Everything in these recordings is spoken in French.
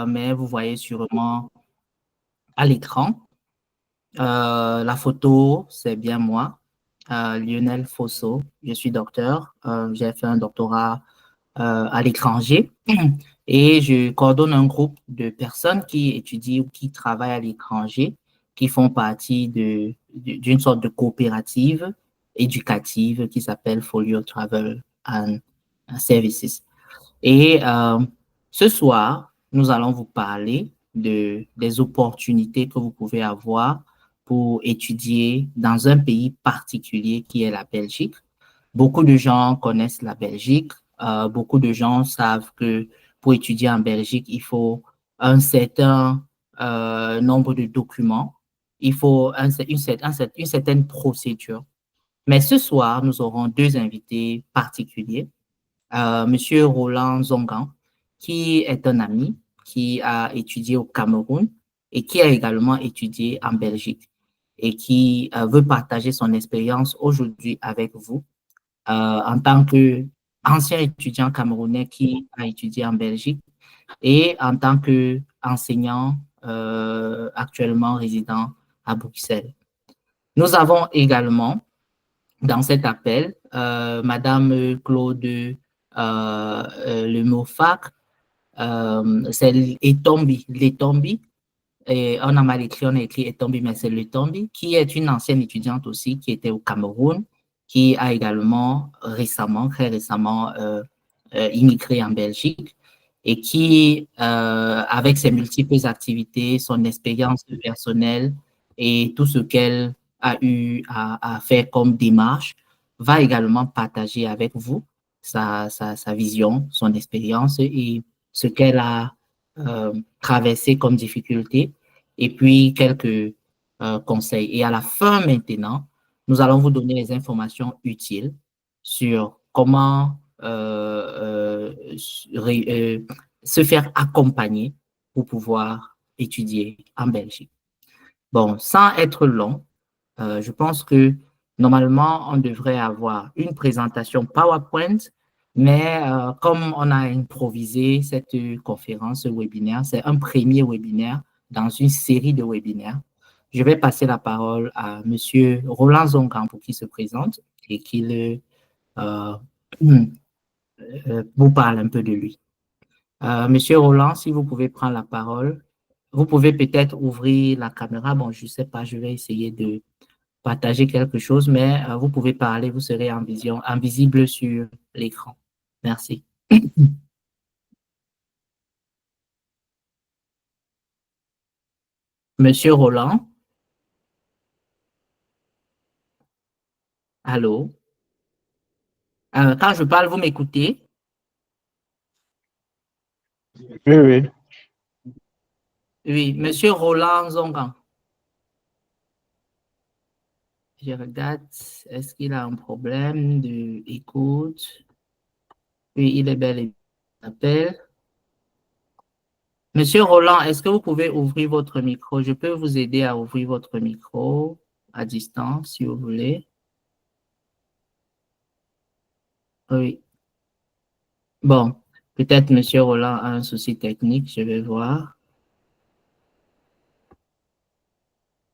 mais vous voyez sûrement à l'écran. La photo, c'est bien moi, Lionel Fosso. Je suis docteur. J'ai fait un doctorat à l'étranger et je coordonne un groupe de personnes qui étudient ou qui travaillent à l'étranger, qui font partie d'une sorte de coopérative éducative qui s'appelle Folio Travel and Services. Et ce soir, nous allons vous parler des opportunités que vous pouvez avoir pour étudier dans un pays particulier qui est la Belgique. Beaucoup de gens connaissent la Belgique. Beaucoup de gens savent que pour étudier en Belgique, il faut un certain nombre de documents. Il faut une certaine procédure. Mais ce soir, nous aurons deux invités particuliers. Monsieur Roland Zongan, qui est un ami qui a étudié au Cameroun et qui a également étudié en Belgique et qui veut partager son expérience aujourd'hui avec vous en tant qu'ancien étudiant camerounais qui a étudié en Belgique et en tant qu'enseignant actuellement résident à Bruxelles. Nous avons également dans cet appel Madame Claude Le Mofac, c'est Etombi, et on a mal écrit, on a écrit Etombi, mais c'est Letombi, qui est une ancienne étudiante aussi, qui était au Cameroun, qui a également très récemment, immigré en Belgique et qui, avec ses multiples activités, son expérience personnelle et tout ce qu'elle a eu à faire comme démarche, va également partager avec vous sa vision, son expérience et ce qu'elle a traversé comme difficulté et puis quelques conseils. Et à la fin maintenant, nous allons vous donner les informations utiles sur comment se faire accompagner pour pouvoir étudier en Belgique. Bon, sans être long, je pense que normalement, on devrait avoir une présentation PowerPoint, mais comme on a improvisé cette conférence, ce webinaire, c'est un premier webinaire dans une série de webinaires. Je vais passer la parole à Monsieur Roland Zongan pour qu'il se présente et qu'il vous parle un peu de lui. Monsieur Roland, si vous pouvez prendre la parole, vous pouvez peut-être ouvrir la caméra. Bon, je ne sais pas, je vais essayer de partager quelque chose, mais vous pouvez parler, vous serez en vision, invisible sur l'écran. Merci. Monsieur Roland, allô? Quand je parle, vous m'écoutez? Oui, oui. Oui, Monsieur Roland Zongan. Je regarde, est-ce qu'il a un problème d'écoute? Oui, il est bel et bien appel. Monsieur Roland, est-ce que vous pouvez ouvrir votre micro? Je peux vous aider à ouvrir votre micro à distance, si vous voulez. Oui. Bon, peut-être Monsieur Roland a un souci technique, je vais voir.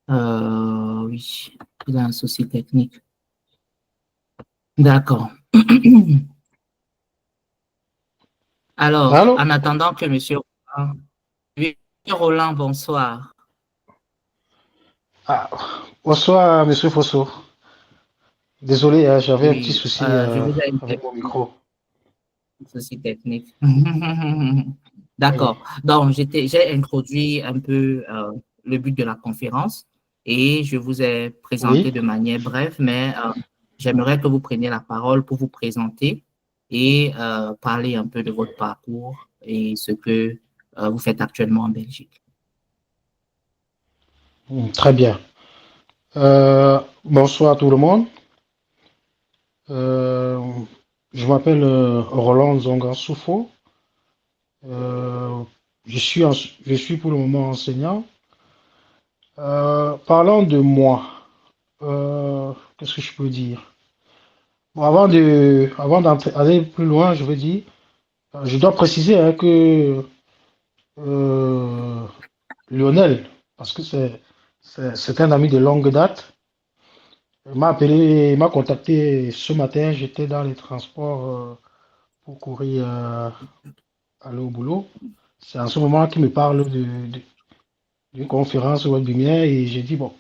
Oui, il a un souci technique. D'accord. Alors, Allô? en attendant que Monsieur Roland... Oui, Monsieur Roland, bonsoir. Ah, bonsoir, monsieur Fosso. Désolé, j'avais un petit Oui, souci je vous ai avec mon micro. souci technique. Oui. D'accord. Donc, j'ai introduit un peu le but de la conférence et je vous ai présenté Oui. de manière brève, mais j'aimerais que vous preniez la parole pour vous présenter et parler un peu de votre parcours et ce que vous faites actuellement en Belgique. Très bien. Bonsoir à tout le monde. Euh, je m'appelle Roland Zonga Soufo. Euh, je suis pour le moment enseignant. Parlant de moi, qu'est-ce que je peux dire? Bon, avant d'aller plus loin, je veux dire, je dois préciser hein, que Euh, Lionel, parce que c'est un ami de longue date. Il m'a appelé, il m'a contacté ce matin. J'étais dans les transports pour courir aller au boulot. C'est en ce moment qu'il me parle d'une conférence webinaire et j'ai dit, bon,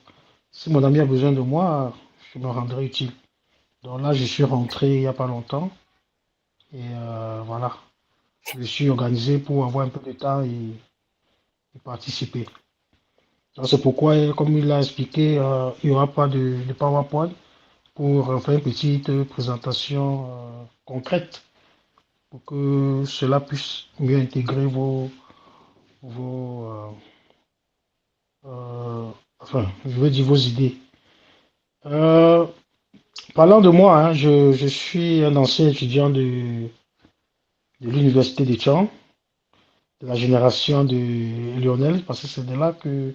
si mon ami a besoin de moi, je me rendrai utile. Donc là, je suis rentré il n'y a pas longtemps et voilà, je suis organisé pour avoir un peu de temps et participer. Donc c'est pourquoi, comme il l'a expliqué, il n'y aura pas de PowerPoint pour faire une petite présentation concrète pour que cela puisse mieux intégrer vos enfin, je veux dire vos idées. Euh, Parlant de moi, hein, je suis un ancien étudiant de l'université de Caen, de la génération de Lionel, parce que c'est de là que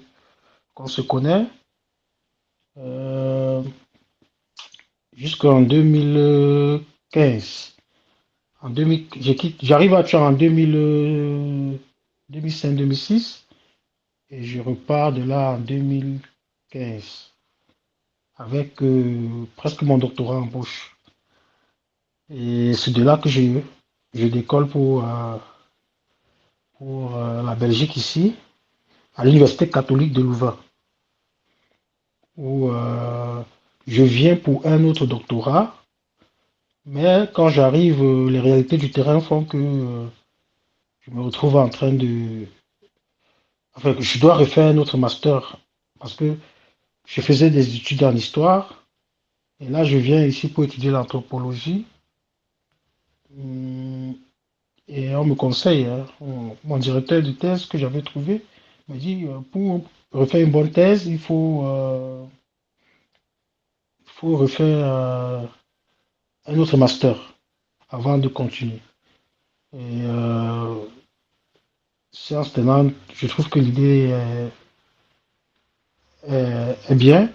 qu'on se connaît. Euh, Jusqu'en 2015. En 2000, j'arrive à Caen en 2000, 2005-2006 et je repars de là en 2015 avec presque mon doctorat en poche. Et c'est de là que je décolle pour la Belgique ici, à l'Université catholique de Louvain, où je viens pour un autre doctorat. Mais quand j'arrive, les réalités du terrain font que je me retrouve en train de... Enfin, je dois refaire un autre master parce que je faisais des études en histoire. Et là, je viens ici pour étudier l'anthropologie. Hum, Et on me conseille, hein, mon directeur de thèse que j'avais trouvé me dit, pour refaire une bonne thèse, il faut refaire un autre master avant de continuer. Et sciences tenante, je trouve que l'idée est bien.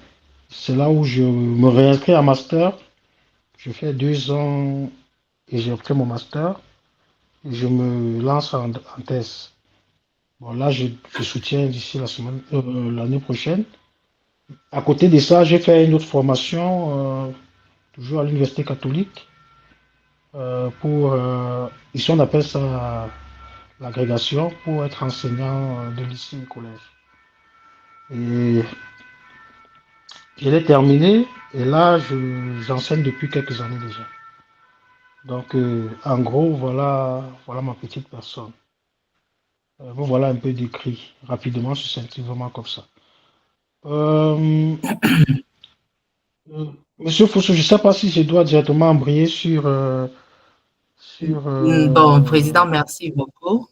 C'est là où je me réinscris en master. Je fais 2 ans et j'ai obtenu mon master. Et je me lance en thèse. Bon, là, je soutiens d'ici l'année prochaine. À côté de ça, j'ai fait une autre formation, toujours à l'Université catholique, pour, ici on appelle ça l'agrégation, pour être enseignant de lycée et collège. Et je l'ai terminé, et là, j'enseigne depuis quelques années déjà. Donc, en gros, voilà ma petite personne. Vous voilà un peu décrit rapidement, succinctement comme ça. Euh, euh, Monsieur Fosso, je ne sais pas si je dois directement embrayer sur Bon, Président, merci beaucoup.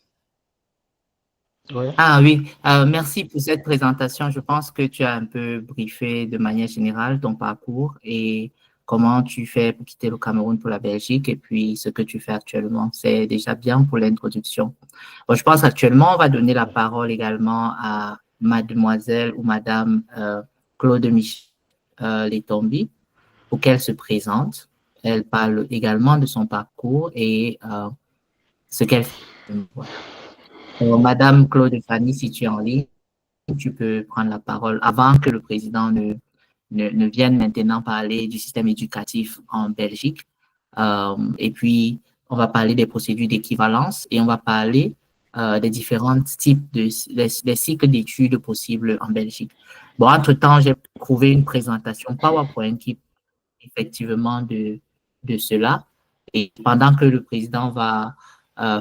ouais. Ah oui, merci pour cette présentation. Je pense que tu as un peu briefé de manière générale ton parcours et comment tu fais pour quitter le Cameroun pour la Belgique et puis ce que tu fais actuellement. C'est déjà bien pour l'introduction. Bon, je pense actuellement, on va donner la parole également à mademoiselle ou madame Claude Michel Letombi pour qu'elle se présente. Elle parle également de son parcours et ce qu'elle fait. Madame Claude Fanny, si tu es en ligne, tu peux prendre la parole avant que le président ne vienne maintenant parler du système éducatif en Belgique. Et puis, on va parler des procédures d'équivalence et on va parler des différents types des cycles d'études possibles en Belgique. Bon, entre-temps, j'ai trouvé une présentation PowerPoint qui effectivement de cela. Et pendant que le président va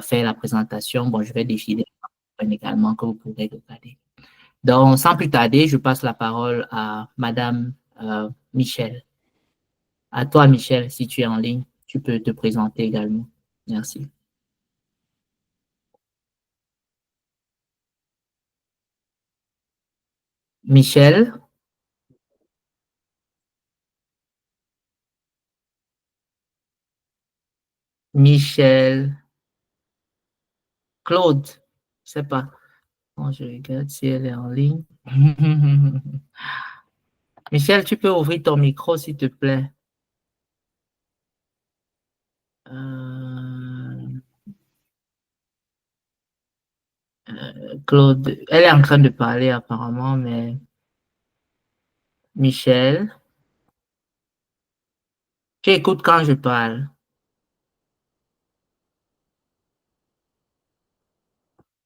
faire la présentation, bon, je vais défiler également que vous pourrez regarder. Donc, sans plus tarder, je passe la parole à Madame Michel. À toi, Michel, si tu es en ligne, tu peux te présenter également. Merci. Michel, Michel, Claude, je sais pas. Bon, je regarde si elle est en ligne. Michel, tu peux ouvrir ton micro, s'il te plaît. Euh, Claude, elle est en train de parler apparemment, mais Michel, tu écoutes quand je parle.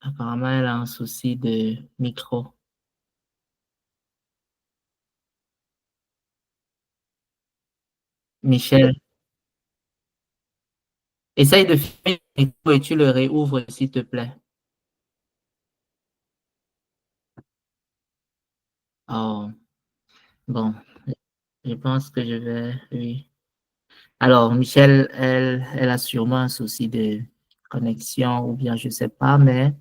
Apparemment, elle a un souci de micro. Michel, essaye de fermer le micro et tu le réouvres, s'il te plaît. Oh, bon, je pense que je vais, oui. Alors, Michel, elle a sûrement un souci de connexion ou bien je sais pas, mais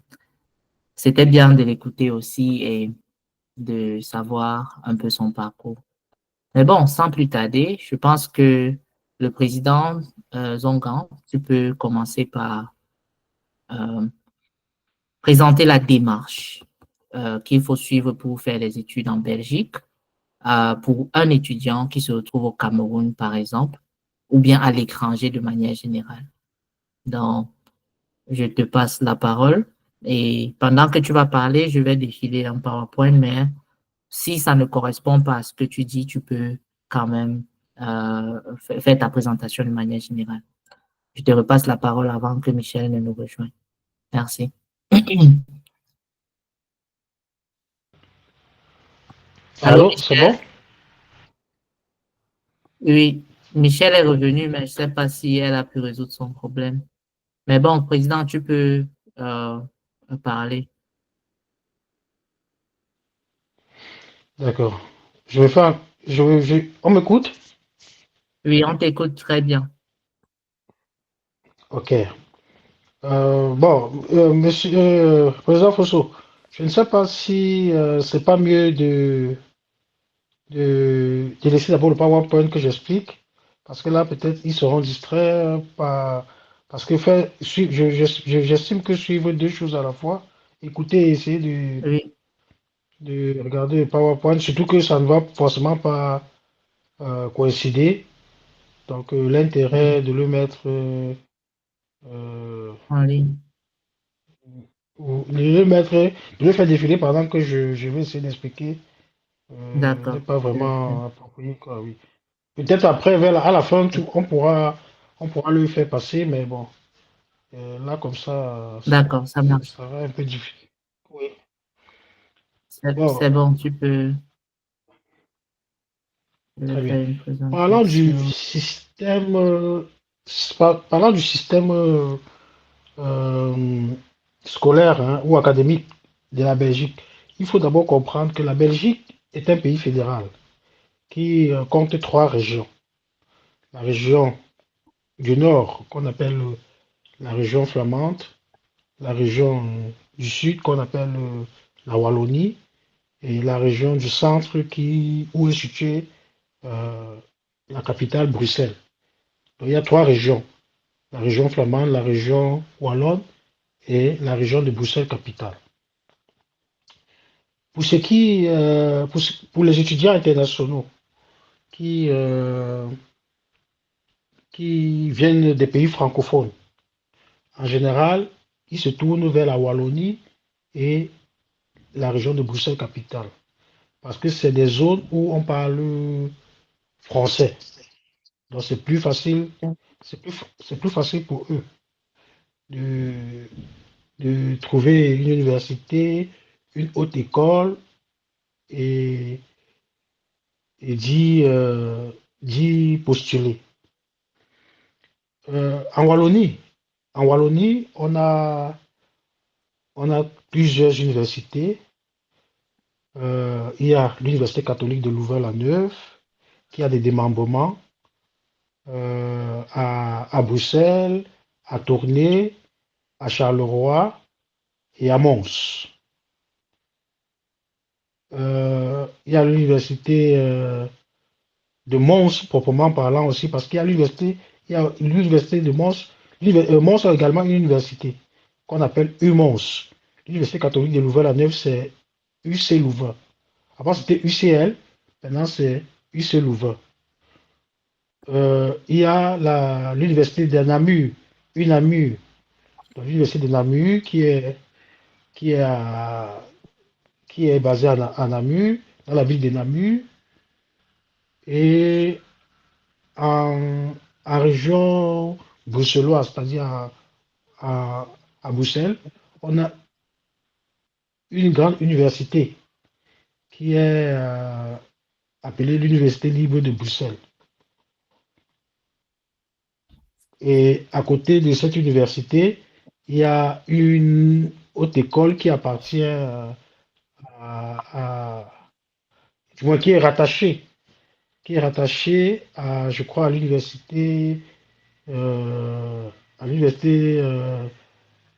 c'était bien de l'écouter aussi et de savoir un peu son parcours. Mais bon, sans plus tarder, je pense que le président Zongan, tu peux commencer par euh, présenter la démarche qu'il faut suivre pour faire des études en Belgique, pour un étudiant qui se retrouve au Cameroun, par exemple, ou bien à l'étranger de manière générale. Donc, je te passe la parole et pendant que tu vas parler, je vais défiler un PowerPoint, mais si ça ne correspond pas à ce que tu dis, tu peux quand même faire ta présentation de manière générale. Je te repasse la parole avant que Michel ne nous rejoigne. Merci. Allô, Allô, c'est bon? Michel? Oui, Michel est revenu, mais je ne sais pas si elle a pu résoudre son problème. Mais bon, président, tu peux euh, parler. D'accord. Je vais faire. On m'écoute? Oui, on t'écoute très bien. Ok. Bon, monsieur, président Fosso, je ne sais pas si c'est pas mieux de laisser d'abord le PowerPoint que j'explique, parce que là, peut-être, ils seront distraits par. Parce que j'estime que suivre deux choses à la fois, écouter et essayer Oui, de regarder le PowerPoint, surtout que ça ne va forcément pas coïncider. Donc, l'intérêt oui, de le mettre, euh, en ligne. ou de le faire défiler pendant que je vais essayer d'expliquer, n'est D'accord, pas je le fais. vraiment approprié, quoi, oui. Peut-être après, à la fin, on pourra le faire passer, mais bon, là, comme D'accord, ça ça marche. sera un peu difficile. Oui. C'est Bon, bon, tu peux. Je vais très bien. faire une Parlant du présentation. système, parlant du système euh, scolaire, hein, ou académique de la Belgique, il faut d'abord comprendre que la Belgique est un pays fédéral qui compte trois régions. La région du Nord, qu'on appelle la région flamande, la région du Sud, qu'on appelle la Wallonie, et la région du Centre, où est située euh, la capitale, Bruxelles. Donc, il y a trois régions, la région flamande, la région wallonne et la région de Bruxelles-Capitale. Pour les étudiants internationaux qui, euh, qui viennent des pays francophones, en général, ils se tournent vers la Wallonie et la région de Bruxelles-Capitale, parce que c'est des zones où on parle français. Donc c'est plus facile, c'est plus facile pour eux de, de trouver une université, une haute école et, et d'y postuler. En Wallonie, on a plusieurs universités. Il y a l'Université catholique de Louvain-la-Neuve, qui a des démembrements à Bruxelles, à Tournai, à Charleroi et à Mons. Il y a l'Université de Mons, proprement parlant aussi, parce qu'il y a l'Université de Mons. Mons a également une université qu'on appelle UMons. L'Université catholique de Louvain-la-Neuve, c'est UC Louvain. Avant, c'était UCL, maintenant, c'est UC Louvain. Il y a l'université de Namur, UNAMUR, donc l'université de Namur qui est, qui est basé à Namur, dans la ville de Namur, et en, en région bruxelloise, c'est-à-dire à, à Bruxelles, on a une grande université qui est appelée l'Université libre de Bruxelles. Et à côté de cette université, il y a une haute école qui appartient à, du moins qui est rattachée à, je crois, à l'université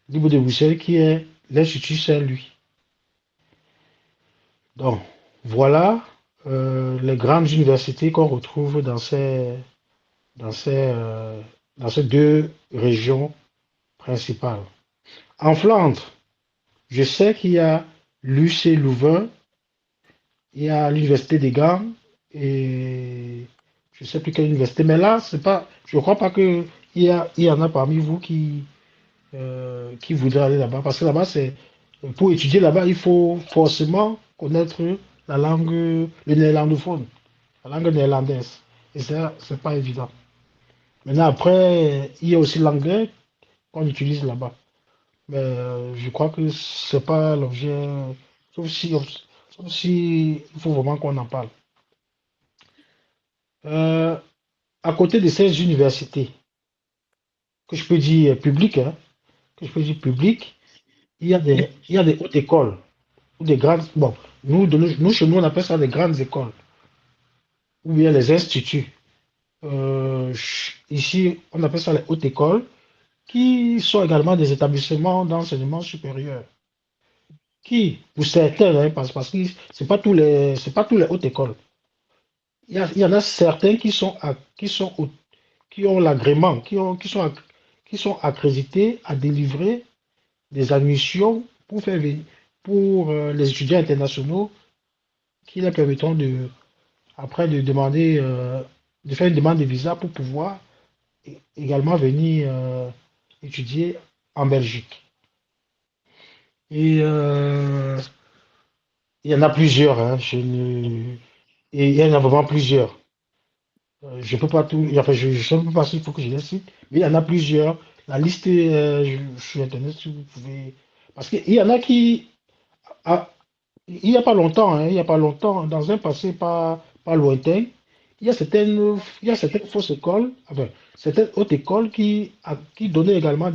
libre de Bruxelles, qui est l'Institut Saint-Louis. Donc, voilà les grandes universités qu'on retrouve dans ces, euh, dans ces deux régions principales. En Flandre, je sais qu'il y a l'UC Louvain, il y a l'Université des Gants et je ne sais plus quelle université, mais là, c'est pas, je ne crois pas il y en a parmi vous qui voudraient aller là-bas, parce que là-bas, pour étudier là-bas, il faut forcément connaître la langue, le néerlandophone, la langue néerlandaise. Et ça, c'est pas évident. Maintenant, après, il y a aussi l'anglais qu'on utilise là-bas. Mais je crois que c'est pas l'objet, sauf si, sauf si il faut vraiment qu'on en parle. Euh, à côté de ces universités, que je peux dire publiques, hein, que je peux dire publiques, il y a des hautes écoles, ou des grandes, bon, nous, chez nous, on appelle ça des grandes écoles, ou bien les instituts. Ici, on appelle ça les hautes écoles, qui sont également des établissements d'enseignement supérieur. Qui, pour certains, hein, parce que c'est pas tous les hautes écoles. Il y en a certains qui ont l'agrément, qui sont accrédités à délivrer des admissions pour les étudiants internationaux qui leur permettront après de faire une demande de visa pour pouvoir également venir étudier en Belgique. Et il y en a plusieurs, hein, et il y en a vraiment plusieurs. Je peux pas tout, enfin, je ne peux pas s'il faut que je les cite, mais il y en a plusieurs. La liste est sur Internet si vous pouvez. Parce qu'il y en a ah, il n'y a pas longtemps, hein, il y a pas longtemps, dans un passé pas lointain, il y a certaines fausses écoles, enfin, certaines hautes écoles qui donnaient également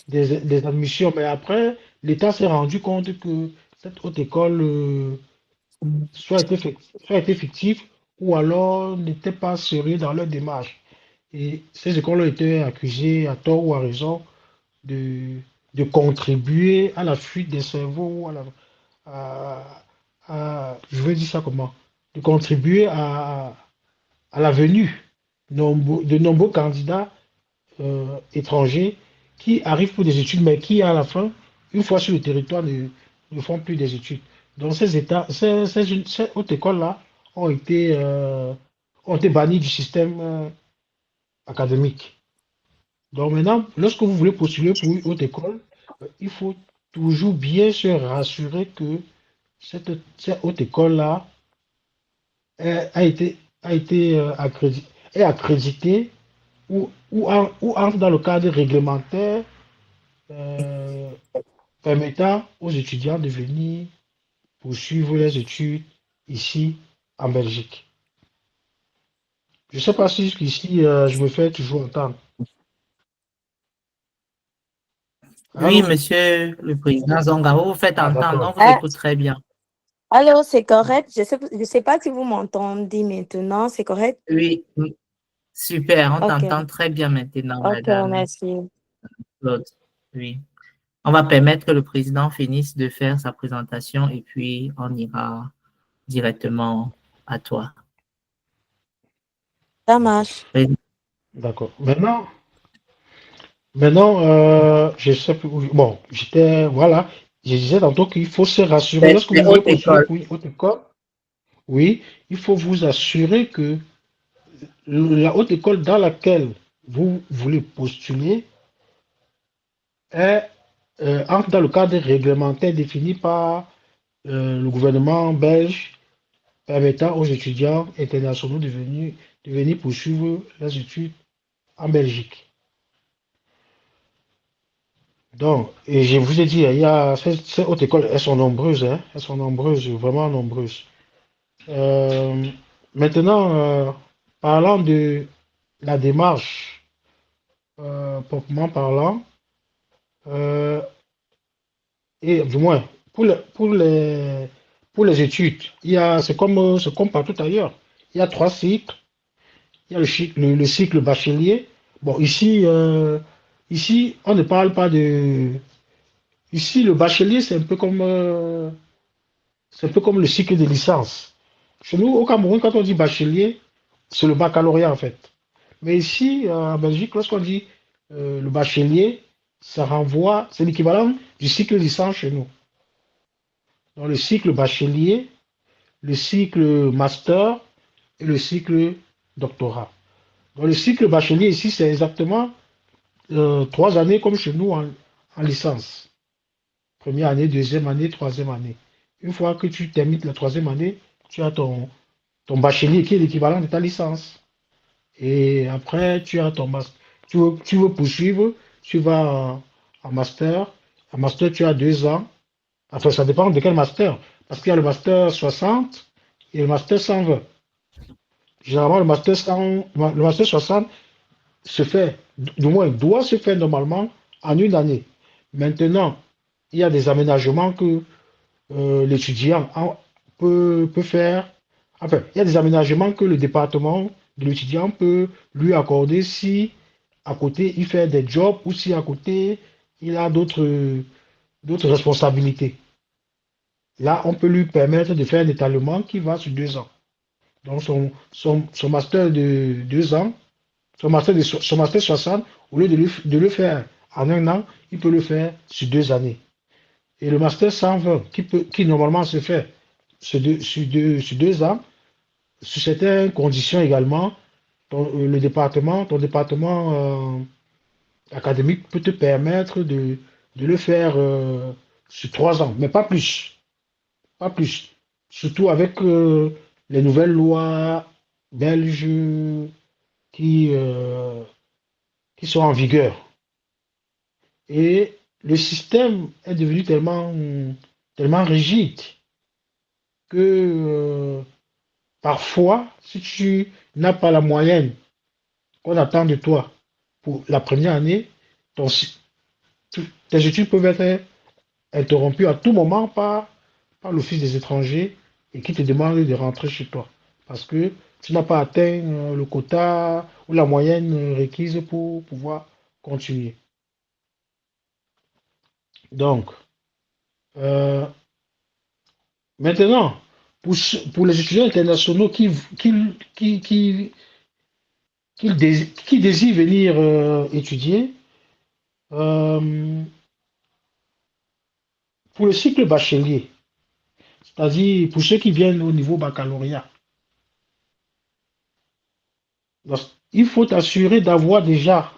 des admissions, mais après, l'État s'est rendu compte que cette haute école soit était fictive ou alors n'était pas sérieux dans leur démarche. Et ces écoles ont été accusées à tort ou à raison de, de contribuer à la fuite des cerveaux ou à- je veux dire ça comment? De contribuer à la venue de nombreux candidats étrangers qui arrivent pour des études, mais qui, à la fin, une fois sur le territoire, ne font plus des études. Donc, ces hautes écoles-là ont été bannies du système académique. Donc, maintenant, lorsque vous voulez postuler pour une haute école, il faut toujours bien se rassurer que cette haute école-là a été est accréditée ou entre dans le cadre réglementaire euh, permettant aux étudiants de venir poursuivre les études ici en Belgique. Je ne sais pas si ici je me fais toujours entendre. Oui, Allô? monsieur le président Zongaro, vous faites Ah, entendre, d'accord. on vous écoute très bien. Allô, c'est correct. Je sais pas si vous m'entendez maintenant. C'est correct? Oui, oui, super, on Ok, t'entend très bien maintenant, ok, madame merci. Claude. Oui. On va permettre que le président finisse de faire sa présentation et puis on ira directement à toi. Ça D'accord. marche. D'accord. Maintenant, je sais plus où. Bon, voilà. Je disais tantôt qu'il faut se rassurer lorsque C'est vous voulez haute postuler école. pour une haute école. Oui, il faut vous assurer que la haute école dans laquelle vous voulez postuler est entre dans le cadre réglementaire défini par le gouvernement belge, permettant aux étudiants internationaux de venir poursuivre leurs études en Belgique. Donc, et je vous ai dit, il y a ces hautes écoles, elles sont nombreuses, hein, elles sont nombreuses, vraiment nombreuses. Euh, maintenant, parlant de la démarche, proprement parlant, euh, et du moins, pour les études, c'est comme partout ailleurs. Il y a trois cycles. Il y a le cycle bachelier. Bon, ici, on ne parle pas de. Ici, le bachelier, c'est un peu comme le cycle de licence. Chez nous, au Cameroun, quand on dit bachelier, c'est le baccalauréat en fait. Mais ici, en Belgique, lorsqu'on dit le bachelier, ça renvoie, c'est l'équivalent du cycle licence chez nous. Donc, le cycle bachelier, le cycle master et le cycle doctorat. Donc, le cycle bachelier ici, c'est exactement 3 années comme chez nous en licence. Première année, deuxième année, troisième année. Une fois que tu termines la troisième année, tu as ton bachelier qui est l'équivalent de ta licence. Et après, tu as ton master. Tu veux poursuivre, tu vas en master. En master, tu as 2 ans. Enfin, ça dépend de quel master. Parce qu'il y a le master 60 et le master 120. Généralement, le master 60 se fait, du moins, doit se faire normalement en une année. Maintenant, il y a des aménagements que l'étudiant peut faire. Enfin, il y a des aménagements que le département de l'étudiant peut lui accorder si à côté il fait des jobs ou si à côté il a d'autres responsabilités. Là, on peut lui permettre de faire un étalement qui va sur 2 ans. Donc, son master de 2 ans, son master 60, au lieu de le faire en un an, il peut le faire sur 2 années. Et le master 120, qui normalement se fait sur 2 ans, sous certaines conditions également, ton département académique peut te permettre de le faire sur 3 ans, mais pas plus. Pas plus. Surtout avec les nouvelles lois belges qui, euh, qui sont en vigueur. Et le système est devenu tellement rigide que parfois, si tu n'as pas la moyenne qu'on attend de toi pour la première année, ton tes études peuvent être interrompues à tout moment par l'Office des étrangers et qui te demande de rentrer chez toi. Parce que tu n'as pas atteint le quota ou la moyenne requise pour pouvoir continuer. Donc, euh, maintenant, pour les étudiants internationaux qui, qui, qui désirent venir étudier, euh, pour le cycle bachelier, c'est-à-dire pour ceux qui viennent au niveau baccalauréat, il faut t'assurer d'avoir déjà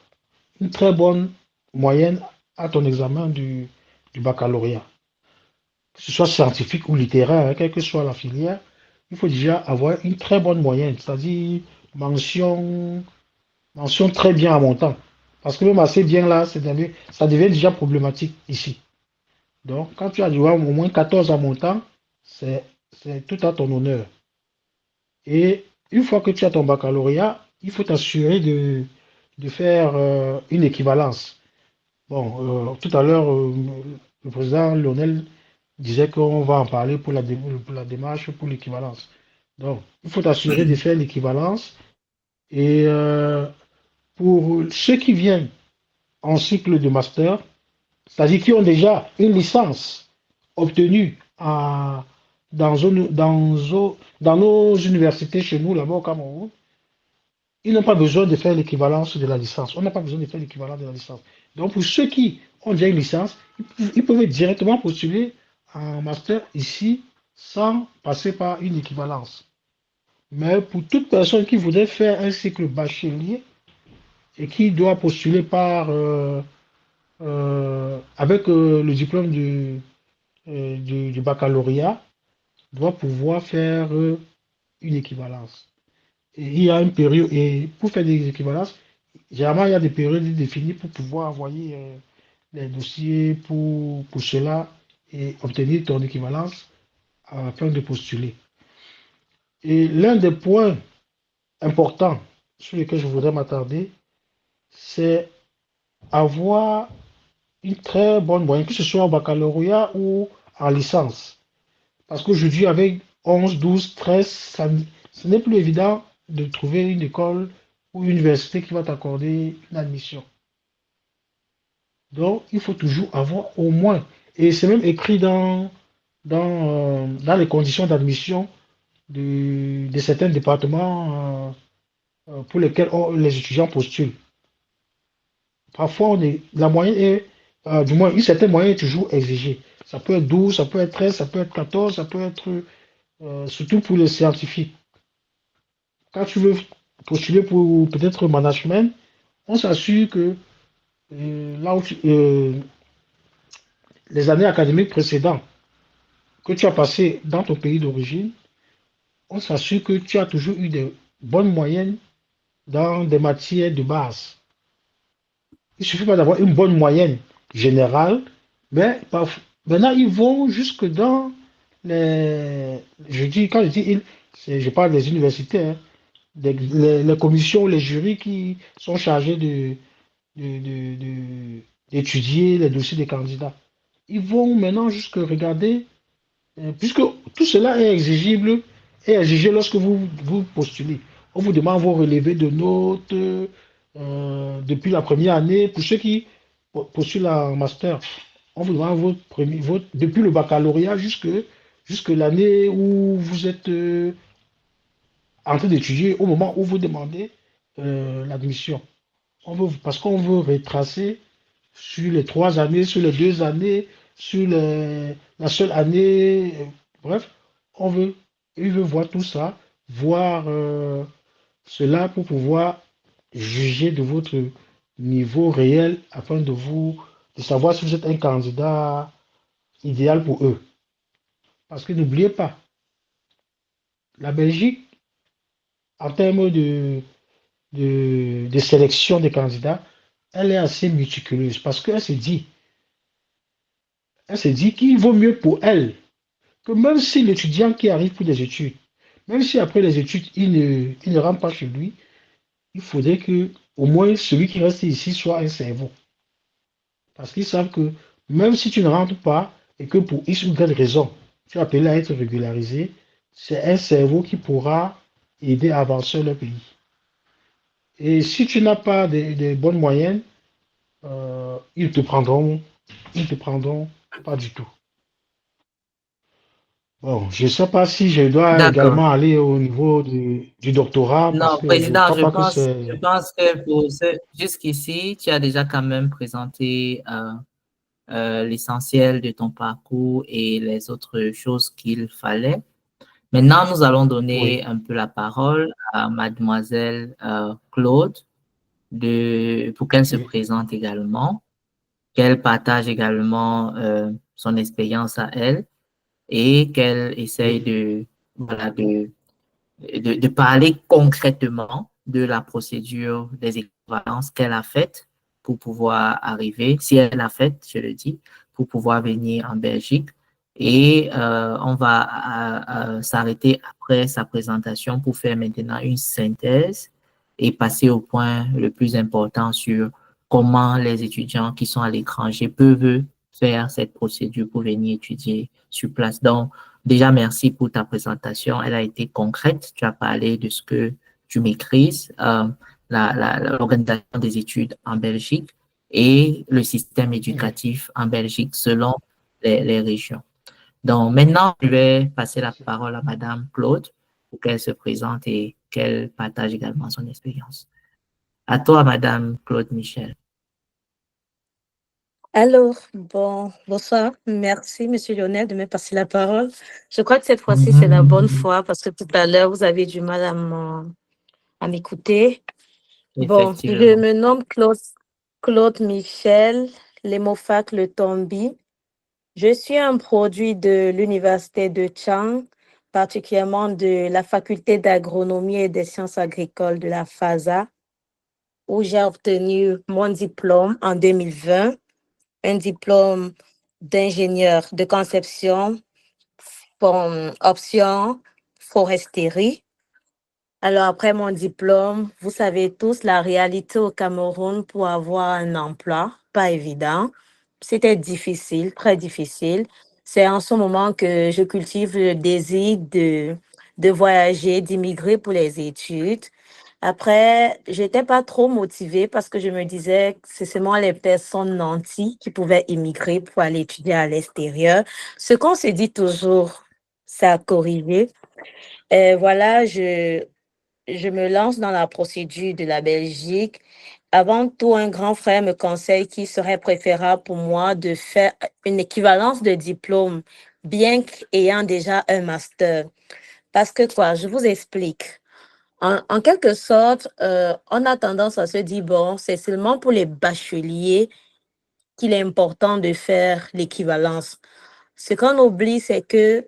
une très bonne moyenne à ton examen du baccalauréat. Que ce soit scientifique ou littéraire, hein, quelle que soit la filière, il faut déjà avoir une très bonne moyenne, c'est-à-dire mention, mention très bien à montant. Parce que même assez bien là, ça devient déjà problématique ici. Donc, quand tu as au moins 14 à montant, c'est c'est tout à ton honneur. Et une fois que tu as ton baccalauréat, il faut t'assurer de faire une équivalence. Bon, tout à l'heure, le président Lionel disait qu'on va en parler pour la démarche pour l'équivalence. Donc, il faut t'assurer de faire l'équivalence. Et pour ceux qui viennent en cycle de master, c'est-à-dire qui ont déjà une licence obtenue dans nos universités chez nous, là-bas au Cameroun, ils n'ont pas besoin de faire l'équivalence de la licence. On n'a pas besoin de faire l'équivalence de la licence. Donc, pour ceux qui ont déjà une licence, ils peuvent directement postuler un master ici sans passer par une équivalence. Mais pour toute personne qui voudrait faire un cycle bachelier et qui doit postuler avec le diplôme du baccalauréat, doit pouvoir faire une équivalence. Et il y a une période, et pour faire des équivalences, généralement, il y a des périodes définies pour pouvoir envoyer les dossiers pour cela et obtenir ton équivalence afin de postuler. Et l'un des points importants sur lesquels je voudrais m'attarder, c'est avoir une très bonne moyenne, que ce soit en baccalauréat ou en licence. Parce qu'aujourd'hui, avec 11, 12, 13, ce n'est plus évident de trouver une école ou une université qui va t'accorder une admission. Donc, il faut toujours avoir au moins, et c'est même écrit dans les conditions d'admission de certains départements pour lesquels les étudiants postulent. Parfois, la moyenne est, du moins, une certaine moyenne est toujours exigée. Ça peut être 12, ça peut être 13, ça peut être 14, ça peut être, surtout pour les scientifiques. Quand tu veux postuler pour peut-être management, on s'assure que là où les années académiques précédentes que tu as passées dans ton pays d'origine, on s'assure que tu as toujours eu des bonnes moyennes dans des matières de base. Il ne suffit pas d'avoir une bonne moyenne générale, mais maintenant ils vont jusque dans les. Quand je dis ils, je parle des universités, hein, les commissions, les jurys qui sont chargés d'étudier les dossiers des candidats. Ils vont maintenant jusque regarder, puisque tout cela est exigible et exigé lorsque vous postulez. On vous demande vos relevés de notes depuis la première année. Pour ceux qui postulent en master, on vous demande depuis le baccalauréat jusque l'année où vous êtes en train d'étudier, au moment où vous demandez l'admission. Parce qu'on veut retracer sur les 3 années, sur les 2 années, sur la seule année. Bref, il veut voir tout ça, voir cela pour pouvoir juger de votre niveau réel afin de savoir si vous êtes un candidat idéal pour eux. Parce que n'oubliez pas, la Belgique, en termes de sélection des candidats, elle est assez méticuleuse parce elle se dit qu'il vaut mieux pour elle que même si l'étudiant qui arrive pour des études, même si après les études, il ne rentre pas chez lui, il faudrait que au moins celui qui reste ici soit un cerveau. Parce qu'ils savent que même si tu ne rentres pas et que pour X ou Y raison, tu es appelé à être régularisé, c'est un cerveau qui pourra aider à avancer le pays. Et si tu n'as pas de bonnes moyennes, ils te prendront pas du tout. Bon, je ne sais pas si je dois D'accord. également aller au niveau du doctorat parce Non, que je ne président, crois pas que je c'est. pense que jusqu'ici, tu as déjà quand même présenté l'essentiel de ton parcours et les autres choses qu'il fallait. Maintenant, nous allons donner Oui, un peu la parole à mademoiselle Claude pour qu'elle se oui, présente également, qu'elle partage également son expérience à elle et qu'elle essaye oui, de parler concrètement de la procédure des équivalences qu'elle a faite pour pouvoir arriver, si elle l'a faite, je le dis, pour pouvoir venir en Belgique. Et on va s'arrêter après sa présentation pour faire maintenant une synthèse et passer au point le plus important sur comment les étudiants qui sont à l'étranger peuvent faire cette procédure pour venir étudier sur place. Donc, déjà, merci pour ta présentation. Elle a été concrète. Tu as parlé de ce que tu maîtrises, l'organisation des études en Belgique et le système oui. éducatif en Belgique selon les régions. Donc, maintenant, je vais passer la parole à Madame Claude pour qu'elle se présente et qu'elle partage également son expérience. À toi, Madame Claude Michel. Alors, bonsoir. Merci, Monsieur Lionel, de me passer la parole. Je crois que cette fois-ci, c'est la bonne fois parce que tout à l'heure, vous avez du mal à m'écouter. Bon, je Effectivement. me nomme Claude Michel Lemofak Le Tombi. Je suis un produit de l'Université de Chang, particulièrement de la Faculté d'agronomie et des sciences agricoles de la FASA, où j'ai obtenu mon diplôme en 2020, un diplôme d'ingénieur de conception option foresterie. Alors, après mon diplôme, vous savez tous, la réalité au Cameroun pour avoir un emploi, pas évident. C'était difficile, très difficile. C'est en ce moment que je cultive le désir de voyager, d'immigrer pour les études. Après, j'étais pas trop motivée parce que je me disais que c'est seulement les personnes nantis qui pouvaient immigrer pour aller étudier à l'extérieur. Ce qu'on se dit toujours, ça a corrigé. Et voilà, je me lance dans la procédure de la Belgique. Avant tout, un grand frère me conseille qu'il serait préférable pour moi de faire une équivalence de diplôme, bien qu'ayant déjà un master. Parce que quoi, je vous explique. En quelque sorte, on a tendance à se dire, bon, c'est seulement pour les bacheliers qu'il est important de faire l'équivalence. Ce qu'on oublie, c'est que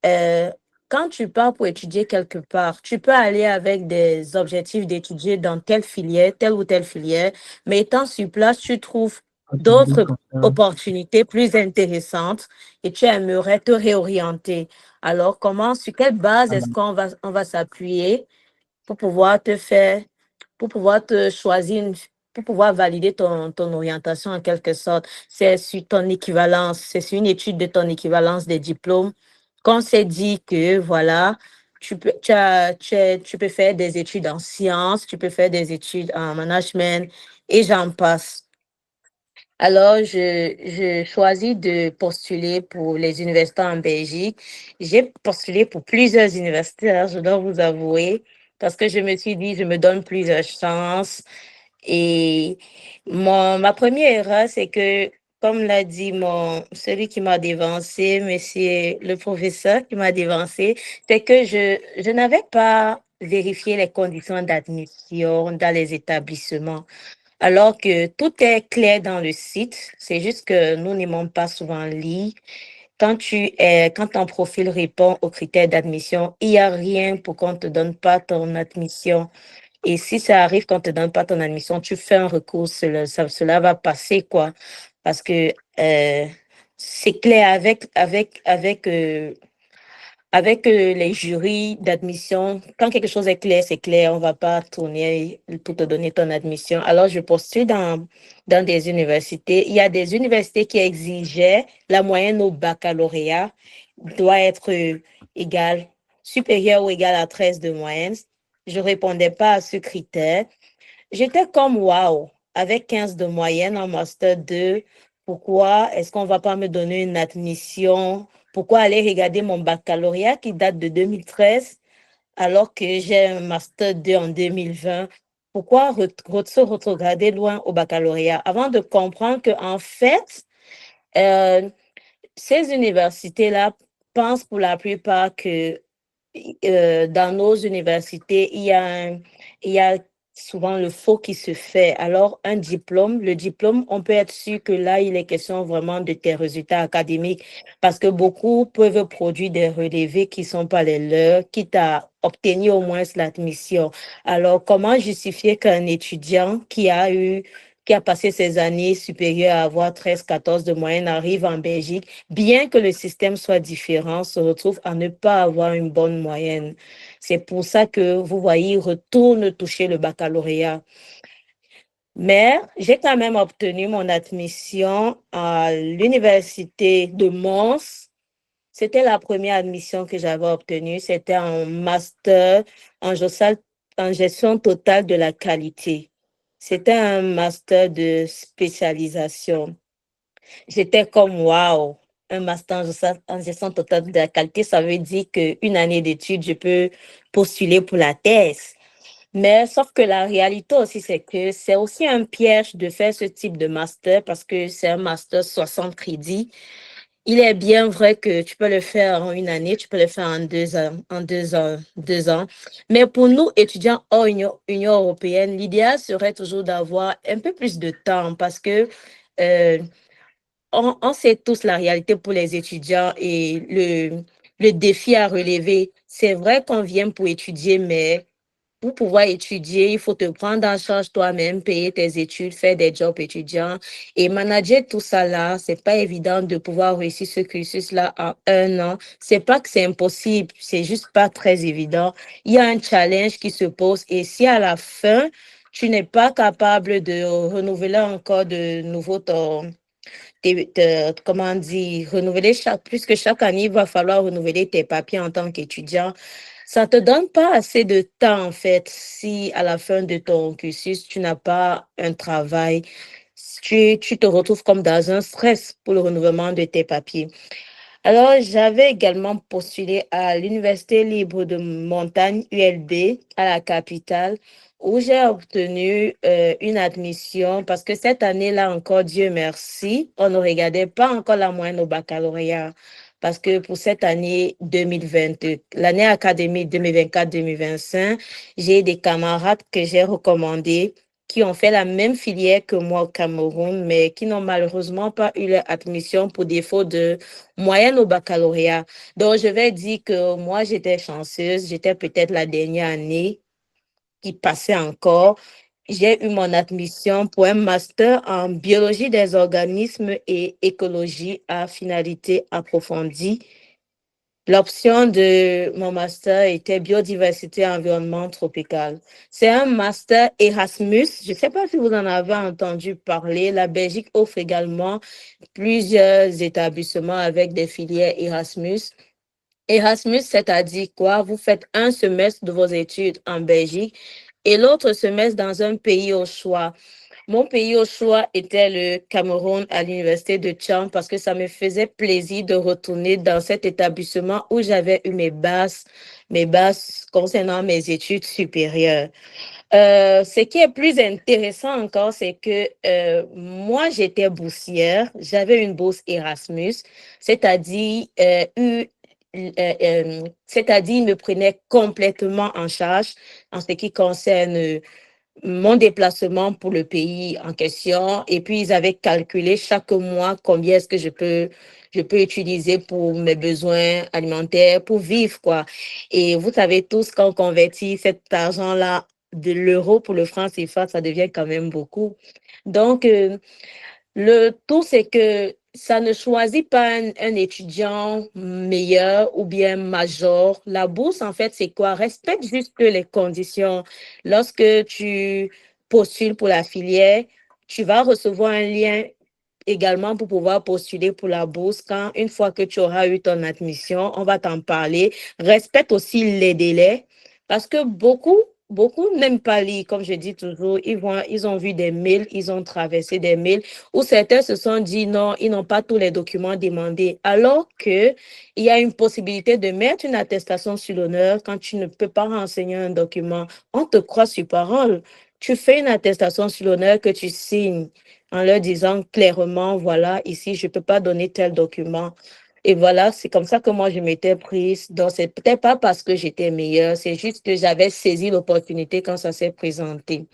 euh, quand tu pars pour étudier quelque part, tu peux aller avec des objectifs d'étudier dans telle filière, telle ou telle filière, mais étant sur place, tu trouves d'autres opportunités plus intéressantes et tu aimerais te réorienter. Alors, sur quelle base est-ce on va s'appuyer pour pouvoir te faire, pour pouvoir te choisir, pour pouvoir valider ton orientation en quelque sorte? C'est sur ton équivalence, c'est sur une étude de ton équivalence des diplômes qu'on s'est dit que voilà, tu peux faire des études en sciences, tu peux faire des études en management et j'en passe. Alors, je choisis de postuler pour les universités en Belgique. J'ai postulé pour plusieurs universités, hein, je dois vous avouer, parce que je me suis dit, je me donne plusieurs chances. Et ma première erreur, c'est que, comme l'a dit celui qui m'a dévancé, monsieur le professeur qui m'a dévancé, c'est que je n'avais pas vérifié les conditions d'admission dans les établissements. Alors que tout est clair dans le site, c'est juste que nous n'aimons pas souvent lire. Quand ton profil répond aux critères d'admission, il n'y a rien pour qu'on ne te donne pas ton admission. Et si ça arrive qu'on ne te donne pas ton admission, tu fais un recours, cela va passer, quoi. Parce que c'est clair avec les jurys d'admission, quand quelque chose est clair, c'est clair, on ne va pas tourner pour te donner ton admission. Alors, je postule dans des universités. Il y a des universités qui exigeaient la moyenne au baccalauréat doit être égale, supérieure ou égale à 13 de moyenne. Je ne répondais pas à ce critère. J'étais comme waouh, avec 15 de moyenne en master 2, pourquoi est-ce qu'on ne va pas me donner une admission? Pourquoi aller regarder mon baccalauréat qui date de 2013 alors que j'ai un master 2 en 2020? Pourquoi se regarder loin au baccalauréat avant de comprendre qu'en fait, euh, ces universités-là pensent pour la plupart que dans nos universités, il y a souvent le faux qui se fait. Alors, le diplôme, on peut être sûr que là, il est question vraiment de tes résultats académiques parce que beaucoup peuvent produire des relevés qui ne sont pas les leurs, quitte à obtenir au moins l'admission. Alors, comment justifier qu'un étudiant qui a passé ses années supérieures à avoir 13, 14 de moyenne arrive en Belgique, bien que le système soit différent, se retrouve à ne pas avoir une bonne moyenne. C'est pour ça que vous voyez, il retourne toucher le baccalauréat. Mais j'ai quand même obtenu mon admission à l'université de Mons. C'était la première admission que j'avais obtenue. C'était un master en gestion totale de la qualité. C'était un master de spécialisation. J'étais comme waouh, un master en gestion totale de la qualité, ça veut dire qu'une année d'études, je peux postuler pour la thèse. Mais sauf que la réalité aussi, c'est que c'est aussi un piège de faire ce type de master parce que c'est un master 60 crédits. Il est bien vrai que tu peux le faire en une année, tu peux le faire en 2 ans, deux ans. Mais pour nous, étudiants hors Union européenne, l'idéal serait toujours d'avoir un peu plus de temps parce que on sait tous la réalité pour les étudiants et le défi à relever. C'est vrai qu'on vient pour étudier, mais pour pouvoir étudier, il faut te prendre en charge toi-même, payer tes études, faire des jobs étudiants et manager tout ça là. C'est pas évident de pouvoir réussir ce cursus-là en 1 an. C'est pas que c'est impossible, c'est juste pas très évident. Il y a un challenge qui se pose et si à la fin, tu n'es pas capable de renouveler encore de nouveau comment dire, renouveler plus que chaque année, il va falloir renouveler tes papiers en tant qu'étudiant. Ça te donne pas assez de temps, en fait, si à la fin de ton cursus, tu n'as pas un travail, tu te retrouves comme dans un stress pour le renouvellement de tes papiers. Alors, j'avais également postulé à l'Université libre de Montagne, ULB, à la capitale, où j'ai obtenu une admission parce que cette année-là encore, Dieu merci, on ne regardait pas encore la moyenne au baccalauréat. Parce que pour cette année 2022, l'année académique 2024-2025, j'ai des camarades que j'ai recommandés qui ont fait la même filière que moi au Cameroun, mais qui n'ont malheureusement pas eu leur admission pour défaut de moyenne au baccalauréat. Donc, je vais dire que moi, j'étais chanceuse. J'étais peut-être la dernière année qui passait encore. J'ai eu mon admission pour un master en biologie des organismes et écologie à finalité approfondie. L'option de mon master était biodiversité et environnement tropical. C'est un master Erasmus. Je ne sais pas si vous en avez entendu parler. La Belgique offre également plusieurs établissements avec des filières Erasmus. Erasmus, c'est-à-dire quoi? Vous faites un semestre de vos études en Belgique et l'autre semestre dans un pays au choix. Mon pays au choix était le Cameroun à l'université de Tchang parce que ça me faisait plaisir de retourner dans cet établissement où j'avais eu mes bases concernant mes études supérieures. Ce qui est plus intéressant encore, c'est que moi, j'étais boursière, j'avais une bourse Erasmus, c'est-à-dire, c'est-à-dire, ils me prenaient complètement en charge en ce qui concerne mon déplacement pour le pays en question. Et puis, ils avaient calculé chaque mois combien est-ce que je peux utiliser pour mes besoins alimentaires, pour vivre, quoi. Et vous savez tous, quand on convertit cet argent-là de l'euro pour le franc CFA, ça devient quand même beaucoup. Donc, le tout, c'est que ça ne choisit pas un étudiant meilleur ou bien major. La bourse, en fait, c'est quoi? Respecte juste les conditions. Lorsque tu postules pour la filière, tu vas recevoir un lien également pour pouvoir postuler pour la bourse. Quand une fois que tu auras eu ton admission, on va t'en parler. Respecte aussi les délais parce que beaucoup n'aiment pas lire, comme je dis toujours. Ils ont vu des mails, ils ont traversé des mails où certains se sont dit non, ils n'ont pas tous les documents demandés, alors que il y a une possibilité de mettre une attestation sur l'honneur quand tu ne peux pas renseigner un document. On te croit sur parole. Tu fais une attestation sur l'honneur que tu signes en leur disant clairement, voilà, ici, je ne peux pas donner tel document. Et voilà, c'est comme ça que moi, je m'étais prise. Donc, c'est peut-être pas parce que j'étais meilleure, c'est juste que j'avais saisi l'opportunité quand ça s'est présenté.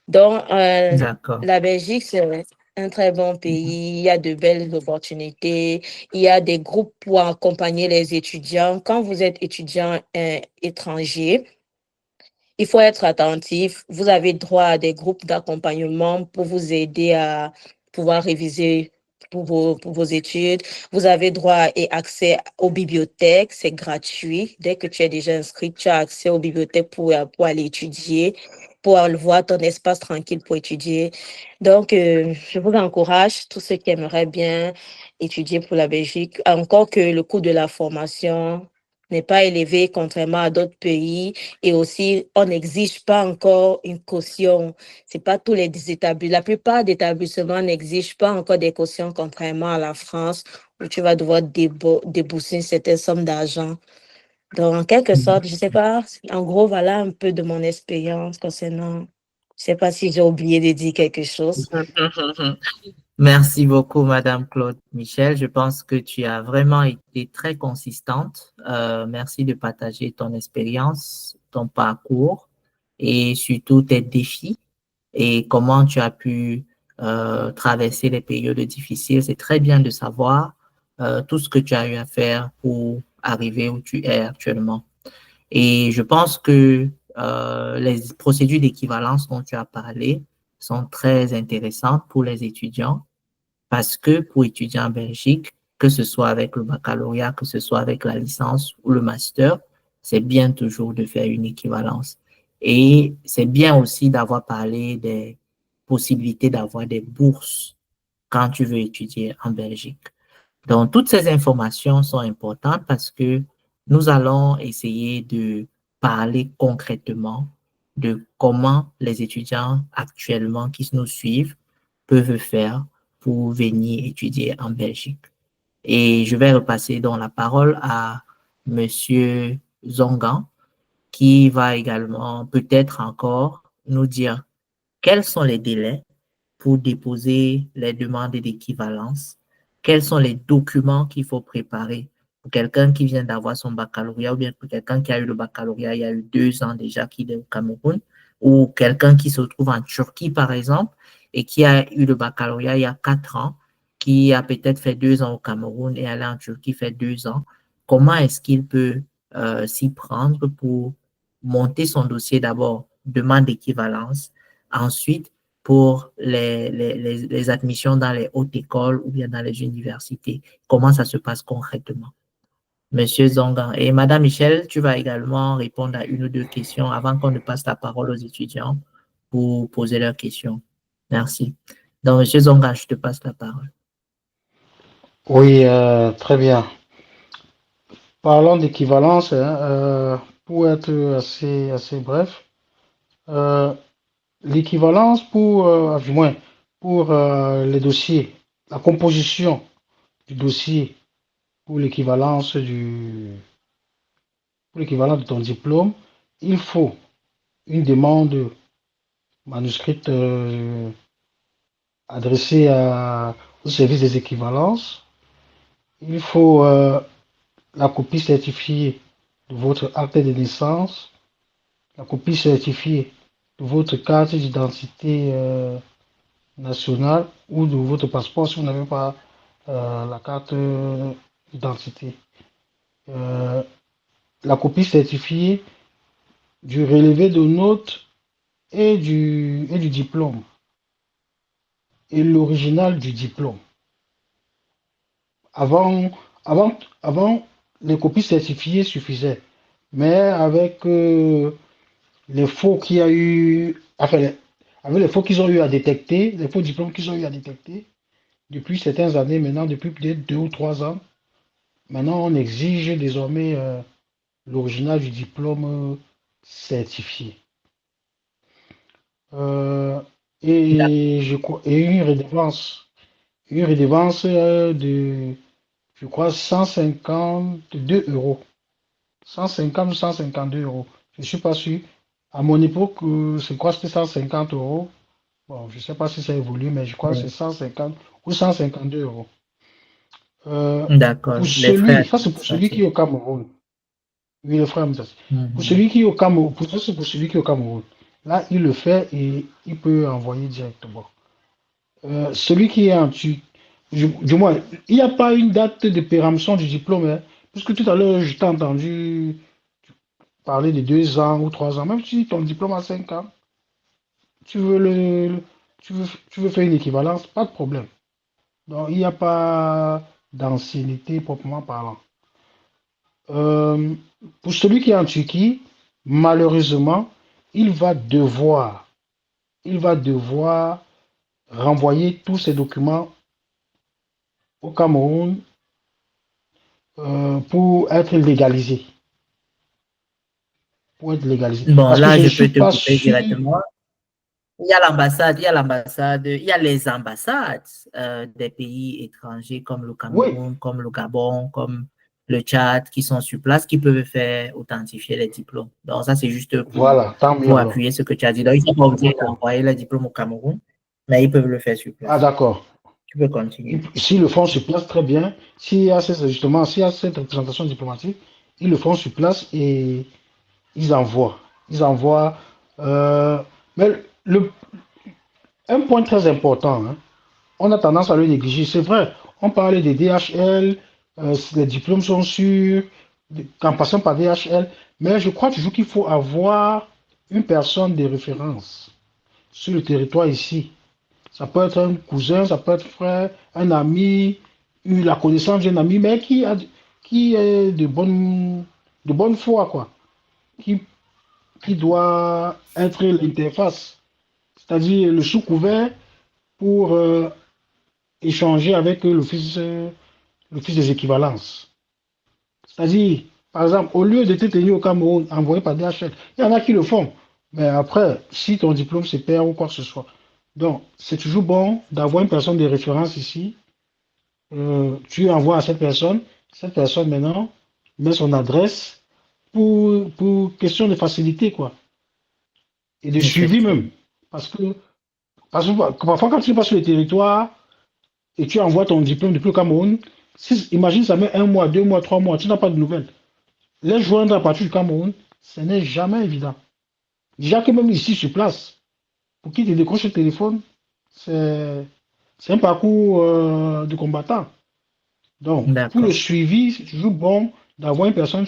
Donc, D'accord. la Belgique, c'est un très bon pays. Il y a de belles opportunités. Il y a des groupes pour accompagner les étudiants. Quand vous êtes étudiant étranger, il faut être attentif. Vous avez droit à des groupes d'accompagnement pour vous aider à pouvoir réviser pour vos études. Vous avez droit et accès aux bibliothèques. C'est gratuit. Dès que tu es déjà inscrit, tu as accès aux bibliothèques pour aller étudier, pour avoir ton espace tranquille pour étudier. Donc, je vous encourage, tous ceux qui aimeraient bien étudier pour la Belgique, encore que le coût de la formation n'est pas élevé contrairement à d'autres pays. Et aussi, on n'exige pas encore une caution. C'est pas tous les établissements. La plupart des établissements n'exigent pas encore des cautions, contrairement à la France, où tu vas devoir débourser une certaine somme d'argent. Donc, en quelque sorte, je sais pas, en gros, voilà un peu de mon expérience concernant. Je sais pas si j'ai oublié de dire quelque chose. Merci beaucoup, Madame Claude Michel. Je pense que tu as vraiment été très consistante. Merci de partager ton expérience, ton parcours et surtout tes défis et comment tu as pu traverser les périodes difficiles. C'est très bien de savoir tout ce que tu as eu à faire pour arriver où tu es actuellement. Et je pense que les procédures d'équivalence dont tu as parlé sont très intéressantes pour les étudiants parce que pour étudier en Belgique, que ce soit avec le baccalauréat, que ce soit avec la licence ou le master, c'est bien toujours de faire une équivalence. Et c'est bien aussi d'avoir parlé des possibilités d'avoir des bourses quand tu veux étudier en Belgique. Donc, toutes ces informations sont importantes parce que nous allons essayer de parler concrètement de comment les étudiants actuellement qui nous suivent peuvent faire pour venir étudier en Belgique. Et je vais repasser donc la parole à Monsieur Zongan, qui va également peut-être encore nous dire quels sont les délais pour déposer les demandes d'équivalence, quels sont les documents qu'il faut préparer pour quelqu'un qui vient d'avoir son baccalauréat ou bien pour quelqu'un qui a eu le baccalauréat il y a eu 2 ans déjà qu'il est au Cameroun ou quelqu'un qui se trouve en Turquie par exemple et qui a eu le baccalauréat il y a 4 ans, qui a peut-être fait 2 ans au Cameroun et allé en Turquie fait 2 ans. Comment est-ce qu'il peut s'y prendre pour monter son dossier d'abord, demande d'équivalence, ensuite pour les admissions dans les hautes écoles ou bien dans les universités. Comment ça se passe concrètement? Monsieur Zongan. Et Madame Michel, tu vas également répondre à une ou deux questions avant qu'on ne passe la parole aux étudiants pour poser leurs questions. Merci. Donc, Monsieur Zongan, je te passe la parole. Oui, très bien. Parlons d'équivalence, hein, pour être assez bref. euh, L'équivalence du moins, pour les dossiers, la composition du dossier pour l'équivalent de ton diplôme, il faut une demande manuscrite adressée au service des équivalences. Il faut la copie certifiée de votre acte de naissance, la copie certifiée de votre carte d'identité nationale ou de votre passeport si vous n'avez pas la carte d'identité. Euh, la copie certifiée du relevé de notes et du diplôme et l'original du diplôme. Avant, avant, les copies certifiées suffisaient, mais avec les faux qu'il y a eu, enfin, avec les faux qu'ils ont eu à détecter, les faux diplômes qu'ils ont eu à détecter, depuis certaines années maintenant, depuis peut-être 2 ou 3 ans, maintenant on exige désormais l'original du diplôme certifié. Euh, et une redevance je crois, 152 euros. 150 ou 152 euros. Je ne suis pas sûr. À mon époque, je crois que c'était 150 euros. Bon, je ne sais pas si ça a évolué, mais je crois que c'est 150 ou 152 euros. Euh, D'accord, les frais ça c'est pour celui qui est administratifs. au Cameroun. Oui, le frère Hamza. Pour Mhm. celui qui est au Cameroun, ça c'est pour celui qui est au Cameroun. Là, il le fait et il peut envoyer directement. Celui qui est en Turquie, du moins, il n'y a pas une date de péremption du diplôme, hein, puisque tout à l'heure, je t'ai entendu parler de 2 ans ou 3 ans, même si ton diplôme a 5 ans, tu veux, tu veux faire une équivalence, pas de problème. Donc, il n'y a pas d'ancienneté proprement parlant. Euh, pour celui qui est en Turquie, malheureusement, il va devoir, il va devoir renvoyer tous ses documents au Cameroun pour être légalisé. Pour être légalisé. Bon, Parce que là, je ne je suis peux te pas couper sûr. directement. Il y a les ambassades des pays étrangers comme le Oui, Cameroun, comme le Gabon, comme le Tchad, qui sont sur place, qui peuvent faire authentifier les diplômes. Donc, ça, c'est juste voilà, tant mieux pour alors. appuyer ce que tu as dit. Donc, ils ne sont pas obligés D'accord. d'envoyer les diplômes au Cameroun, mais ils peuvent le faire sur Ah, place. d'accord. Tu peux continuer. S'ils le font sur place, très bien. S'il y a cette représentation diplomatique, ils le font sur place et ils envoient. Ils envoient. euh, mais Un point très important, hein, on a tendance à le négliger. C'est vrai, on parle des DHL, les diplômes sont sûrs, en passant par DHL, mais je crois toujours qu'il faut avoir une personne de référence sur le territoire ici. Ça peut être un cousin, ça peut être un frère, un ami, la connaissance d'un ami, mais qui est de bonne foi, quoi, qui, qui doit être l'interface, c'est-à-dire le sous-couvert pour échanger avec l'office des équivalences. C'est-à-dire, par exemple, au lieu de te tenir au Cameroun, envoyé par DHL, il y en a qui le font. Mais après, si ton diplôme se perd ou quoi que ce soit. Donc, c'est toujours bon d'avoir une personne de référence ici. Tu envoies à cette personne maintenant met son adresse pour question de facilité, quoi. Et de suivi Effectivement. même. Parce que, parce que parfois, quand tu passes sur le territoire, et tu envoies ton diplôme depuis le Cameroun, si, imagine ça met 1 mois, 2 mois, 3 mois, tu n'as pas de nouvelles. Les joindre à partir du Cameroun, ce n'est jamais évident. Déjà que même ici sur place, pour qui te décroche le téléphone, c'est un parcours de combattant. Donc, pour le D'accord. suivi, c'est toujours bon d'avoir une personne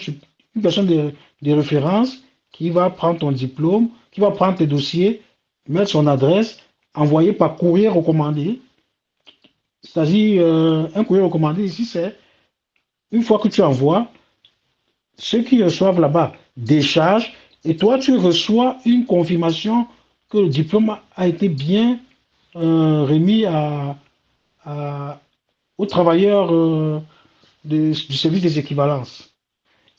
de référence qui va prendre ton diplôme, qui va prendre tes dossiers, mettre son adresse, envoyer par courrier recommandé. C'est-à-dire, un courrier recommandé ici, c'est une fois que tu envoies, ceux qui reçoivent là-bas déchargent et toi, tu reçois une confirmation que le diplôme a été bien remis à- aux travailleurs du service des équivalences.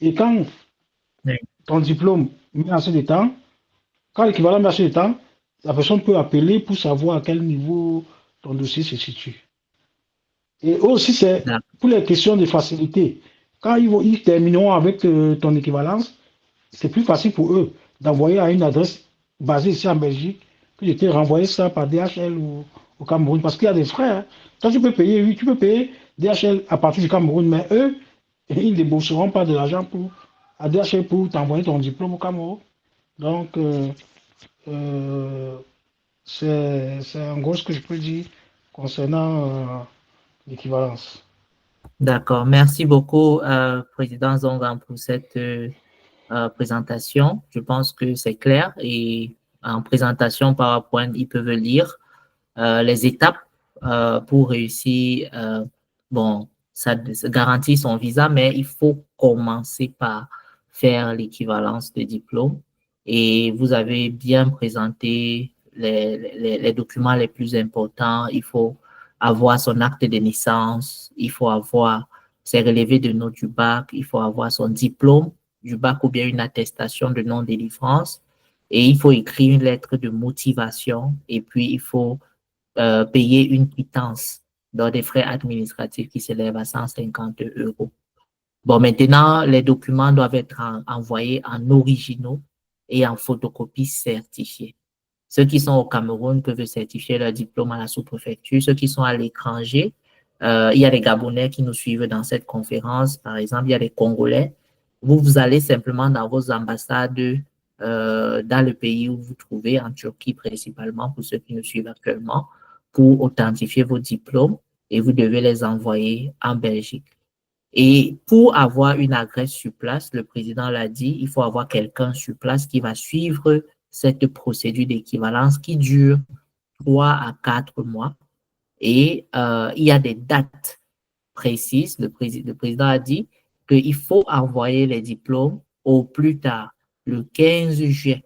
Et quand Oui. ton diplôme met assez de temps, quand l'équivalent met assez de temps, la personne peut appeler pour savoir à quel niveau ton dossier se situe. Et aussi, c'est D'accord. pour les questions de facilité. Quand ils termineront avec ton équivalence, c'est plus facile pour eux d'envoyer à une adresse basée ici en Belgique que de te renvoyer ça par DHL ou au Cameroun. Parce qu'il y a des frais. Hein. Toi, tu peux payer, oui, tu peux payer DHL à partir du Cameroun, mais eux, ils ne débourseront pas de l'argent à DHL pour t'envoyer ton diplôme au Cameroun. Donc, euh, c'est en gros ce que je peux dire concernant l'équivalence. D'accord. Merci beaucoup, Président Zongan, pour cette présentation. Je pense que c'est clair et en présentation PowerPoint, ils peuvent lire les étapes pour réussir. Bon, ça garantit son visa, mais il faut commencer par faire l'équivalence de diplôme. Et vous avez bien présenté les documents les plus importants. Il faut avoir son acte de naissance, il faut avoir ses relevés de notes du bac, il faut avoir son diplôme du bac ou bien une attestation de non-délivrance. Et il faut écrire une lettre de motivation et puis il faut payer une quittance dans des frais administratifs qui s'élèvent à 150 euros. Bon, maintenant, les documents doivent être envoyés en originaux et en photocopie certifiée. Ceux qui sont au Cameroun peuvent certifier leur diplôme à la sous-préfecture. Ceux qui sont à l'étranger, il y a des Gabonais qui nous suivent dans cette conférence. Par exemple, il y a des Congolais. Vous allez simplement dans vos ambassades dans le pays où vous trouvez, en Turquie principalement, pour ceux qui nous suivent actuellement, pour authentifier vos diplômes et vous devez les envoyer en Belgique. Et pour avoir une adresse sur place, le président l'a dit, il faut avoir quelqu'un sur place qui va suivre cette procédure d'équivalence qui dure 3 à 4 mois. Et il y a des dates précises. Le président a dit qu'il faut envoyer les diplômes au plus tard le 15 juin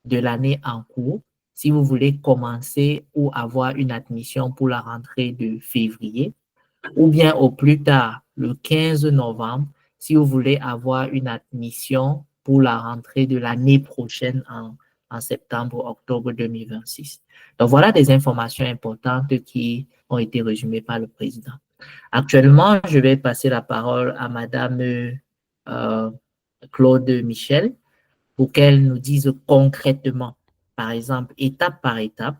de l'année en cours si vous voulez commencer ou avoir une admission pour la rentrée de février, ou bien au plus tard le 15 novembre si vous voulez avoir une admission pour la rentrée de l'année prochaine en septembre-octobre 2026. Donc voilà des informations importantes qui ont été résumées par le président. Actuellement, je vais passer la parole à Madame Claude Michel pour qu'elle nous dise concrètement, par exemple, étape par étape,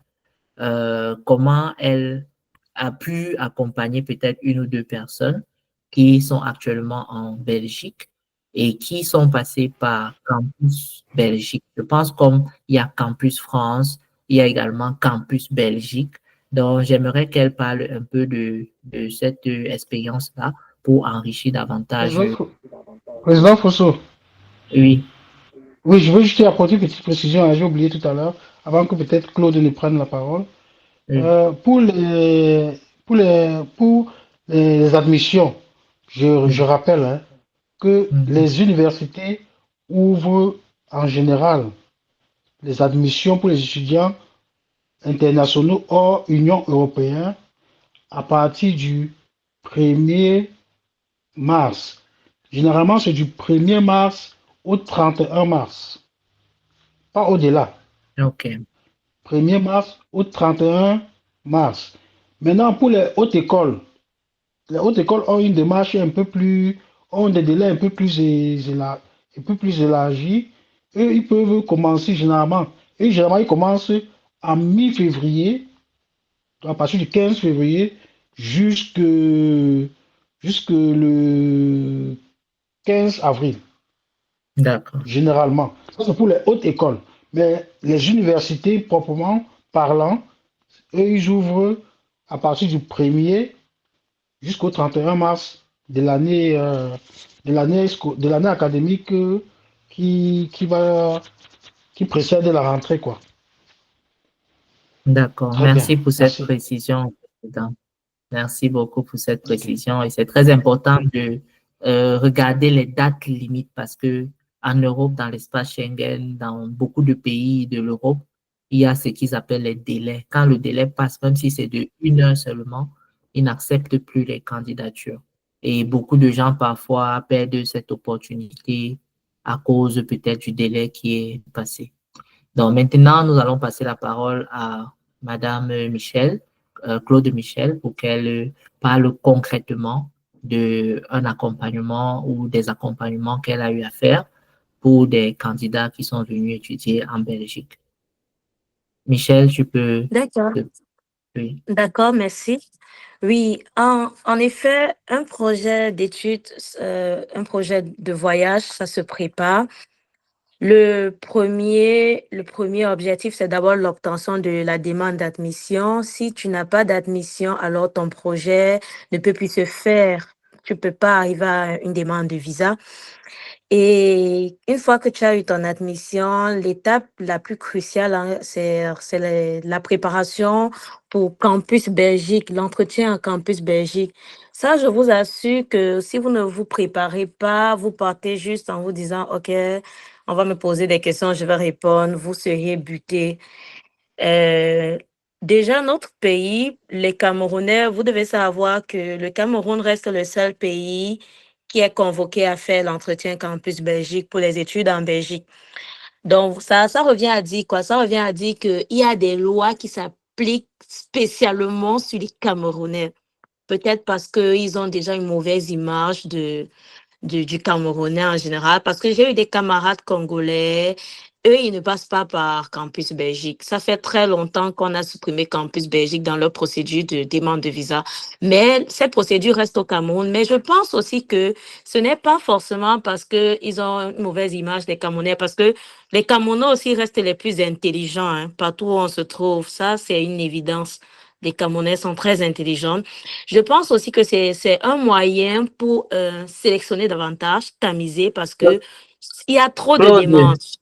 comment elle a pu accompagner peut-être une ou deux personnes qui sont actuellement en Belgique et qui sont passées par Campus Belgique. Je pense comme il y a Campus France, Il y a également Campus Belgique. Donc, j'aimerais qu'elle parle un peu de cette expérience-là pour enrichir davantage. Président Fosso, Oui, oui, je veux juste apporter une petite précision, hein, j'ai oublié tout à l'heure, avant que peut-être Claude ne prenne la parole. oui, Pour les admissions, je oui. rappelle hein, que Mhm. les universités ouvrent en général les admissions pour les étudiants internationaux hors Union européenne à partir du 1er mars. Généralement, c'est du 1er mars au 31 mars, pas au-delà. OK, 1er mars au 31 mars. Maintenant, pour les hautes écoles ont une démarche un peu plus, ont des délais un peu plus élargis. Eux, ils peuvent commencer généralement. Et généralement, ils commencent en mi-février, à partir du 15 février, jusque, jusque le 15 avril, d'accord, généralement. Ça, c'est pour les hautes écoles. Mais les universités, proprement parlant, eux, ils ouvrent à partir du 1er jusqu'au 31 mars de l'année académique qui va qui précède la rentrée quoi. d'accord. Très bien, Merci pour cette merci. précision, Président. Merci beaucoup pour cette précision. Et c'est très important de regarder les dates limites parce que en Europe, dans l'espace Schengen, dans beaucoup de pays de l'Europe, il y a ce qu'ils appellent les délais. Quand le délai passe, même si c'est de 1 heure seulement, ils n'acceptent plus les candidatures. Et beaucoup de gens parfois perdent cette opportunité à cause peut-être du délai qui est passé. Donc maintenant, nous allons passer la parole à Madame Michel, Claude Michel, pour qu'elle parle concrètement d'un accompagnement ou des accompagnements qu'elle a eu à faire pour des candidats qui sont venus étudier en Belgique. Michel, tu peux... D'accord, Oui, d'accord, merci. Oui, en effet, un projet d'études, un projet de voyage, ça se prépare. Le premier objectif, c'est d'abord l'obtention de la demande d'admission. Si tu n'as pas d'admission, alors ton projet ne peut plus se faire. Tu peux pas arriver à une demande de visa. Et une fois que tu as eu ton admission, l'étape la plus cruciale, hein, c'est la préparation pour Campus Belgique, l'entretien en Campus Belgique. Ça, je vous assure que si vous ne vous préparez pas, vous partez juste en vous disant, OK, on va me poser des questions, je vais répondre, vous seriez buté. Euh, Déjà, notre pays, les Camerounais, vous devez savoir que le Cameroun reste le seul pays qui est convoqué à faire l'entretien Campus Belgique pour les études en Belgique. Donc, ça revient à dire quoi? Ça revient à dire qu'il y a des lois qui s'appliquent spécialement sur les Camerounais. Peut-être parce qu'ils ont déjà une mauvaise image du Camerounais en général, parce que j'ai eu des camarades congolais, eux, ils ne passent pas par Campus Belgique. Ça fait très longtemps qu'on a supprimé Campus Belgique dans leur procédure de demande de visa. Mais cette procédure reste au Cameroun. Mais je pense aussi que ce n'est pas forcément parce qu'ils ont une mauvaise image des Camerounais, parce que les Camerounais aussi restent les plus intelligents, hein, partout où on se trouve. Ça, c'est une évidence. Les Camerounais sont très intelligents. Je pense aussi que c'est un moyen pour sélectionner davantage, tamiser, parce que il y a trop de demandes. Claude,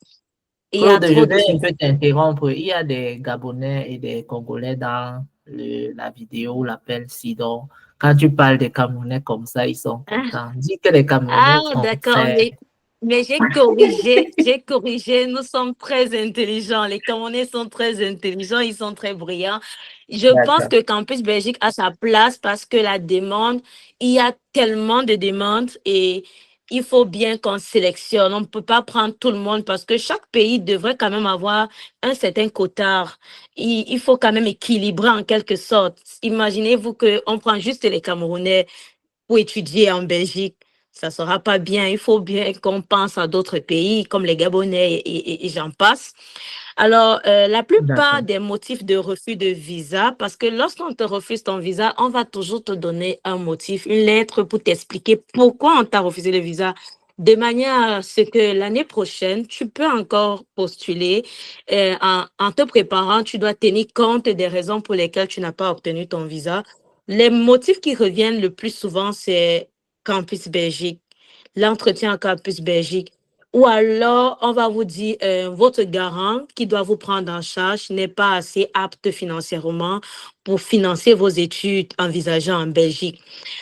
Il y a Claude, je trop de vais un demandes. peu t'interrompre. Il y a des Gabonais et des Congolais dans la vidéo ou l'appel-ci. Donc, quand tu parles des Camerounais comme ça, ils sont contents. Dis que les Ah, Camerounais sont d'accord, très... mais j'ai corrigé. Nous sommes très intelligents. Les Camerounais sont très intelligents, ils sont très brillants. Je pense D'accord. que Campus Belgique a sa place parce que la demande, il y a tellement de demandes et il faut bien qu'on sélectionne. On ne peut pas prendre tout le monde parce que chaque pays devrait quand même avoir un certain quota. Il faut quand même équilibrer en quelque sorte. Imaginez-vous qu'on prend juste les Camerounais pour étudier en Belgique. Ça ne sera pas bien. Il faut bien qu'on pense à d'autres pays comme les Gabonais et j'en passe. Alors, la plupart D'accord. des motifs de refus de visa, parce que lorsqu'on te refuse ton visa, on va toujours te donner un motif, une lettre pour t'expliquer pourquoi on t'a refusé le visa. de manière à ce que l'année prochaine, tu peux encore postuler. En te préparant, tu dois tenir compte des raisons pour lesquelles tu n'as pas obtenu ton visa. Les motifs qui reviennent le plus souvent, c'est Campus Belgique, l'entretien à Campus Belgique. Ou alors, on va vous dire, votre garant qui doit vous prendre en charge n'est pas assez apte financièrement pour financer vos études envisagées en Belgique.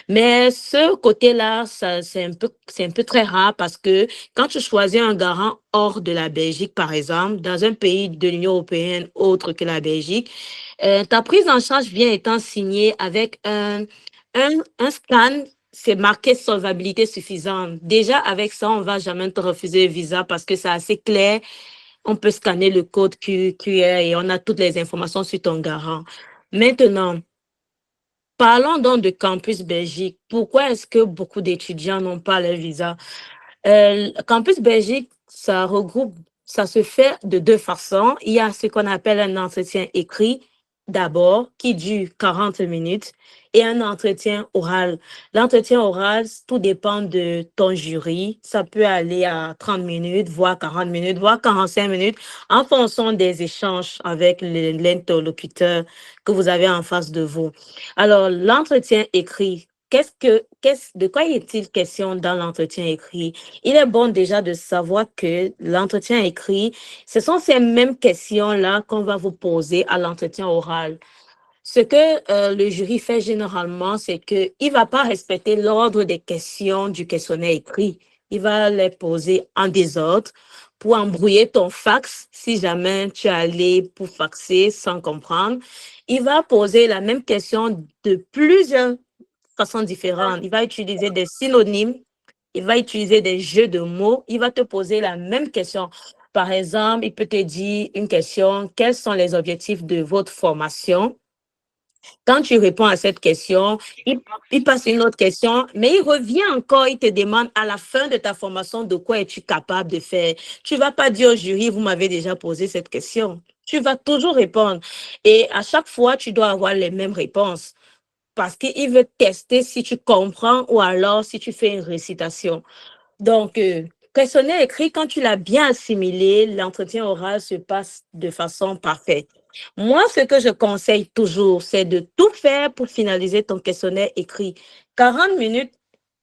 Mais ce côté-là, c'est un peu très rare parce que quand tu choisis un garant hors de la Belgique, par exemple, dans un pays de l'Union européenne autre que la Belgique, ta prise en charge vient étant signée avec un scan, c'est marqué solvabilité suffisante. Déjà, avec ça, on ne va jamais te refuser le visa parce que c'est assez clair. On peut scanner le code QR et on a toutes les informations sur ton garant. Maintenant, parlons donc de Campus Belgique. Pourquoi est-ce que beaucoup d'étudiants n'ont pas le visa? Campus Belgique, ça se fait de deux façons. Il y a ce qu'on appelle un entretien écrit d'abord, qui dure 40 minutes, et un entretien oral. L'entretien oral, tout dépend de ton jury. Ça peut aller à 30 minutes, voire 40 minutes, voire 45 minutes, en fonction des échanges avec l'interlocuteur que vous avez en face de vous. Alors, l'entretien écrit, de quoi est-il question dans l'entretien écrit? Il est bon déjà de savoir que l'entretien écrit, ce sont ces mêmes questions-là qu'on va vous poser à l'entretien oral. Ce que le jury fait généralement, c'est qu'il ne va pas respecter l'ordre des questions du questionnaire écrit. Il va les poser en désordre pour embrouiller ton fax si jamais tu es allé pour faxer sans comprendre. Il va poser la même question de plusieurs façons différentes. Il va utiliser des synonymes, il va utiliser des jeux de mots, il va te poser la même question. Par exemple, il peut te dire une question, quels sont les objectifs de votre formation? Quand tu réponds à cette question, il passe une autre question, mais il revient encore, il te demande à la fin de ta formation de quoi es-tu capable de faire. Tu ne vas pas dire au jury, vous m'avez déjà posé cette question. Tu vas toujours répondre. Et à chaque fois, tu dois avoir les mêmes réponses parce qu'il veut tester si tu comprends ou alors si tu fais une récitation. Donc, questionnaire écrit, quand tu l'as bien assimilé, l'entretien oral se passe de façon parfaite. Moi, ce que je conseille toujours, c'est de tout faire pour finaliser ton questionnaire écrit. 40 minutes,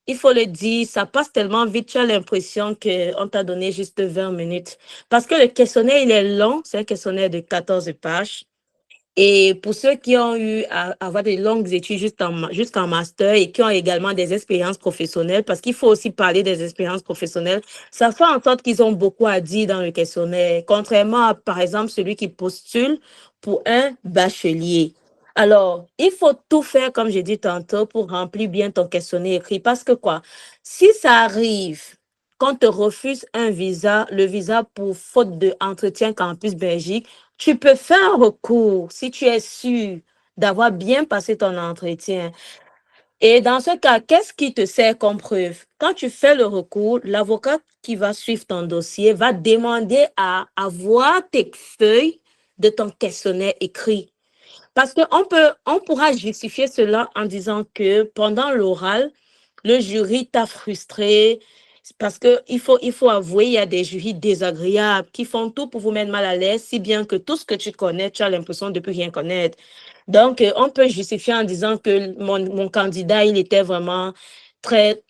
il faut le dire, ça passe tellement vite, tu as l'impression qu'on t'a donné juste 20 minutes. Parce que le questionnaire, il est long, c'est un questionnaire de 14 pages. Et pour ceux qui ont eu à avoir des longues études jusqu'en master et qui ont également des expériences professionnelles, parce qu'il faut aussi parler des expériences professionnelles, ça fait en sorte qu'ils ont beaucoup à dire dans le questionnaire, contrairement à, par exemple, celui qui postule pour un bachelier. Alors, il faut tout faire, comme j'ai dit tantôt, pour remplir bien ton questionnaire écrit. Parce que quoi? Si ça arrive qu'on te refuse un visa, le visa pour faute d'entretien Campus Belgique, tu peux faire un recours si tu es sûr d'avoir bien passé ton entretien. Et dans ce cas, qu'est-ce qui te sert comme preuve? Quand tu fais le recours, l'avocat qui va suivre ton dossier va demander à avoir tes feuilles de ton questionnaire écrit. Parce on pourra justifier cela en disant que pendant l'oral, le jury t'a frustré. Parce il faut avouer, il y a des jurys désagréables qui font tout pour vous mettre mal à l'aise, si bien que tout ce que tu connais, tu as l'impression de ne plus rien connaître. Donc, on peut justifier en disant que mon candidat, il était vraiment très,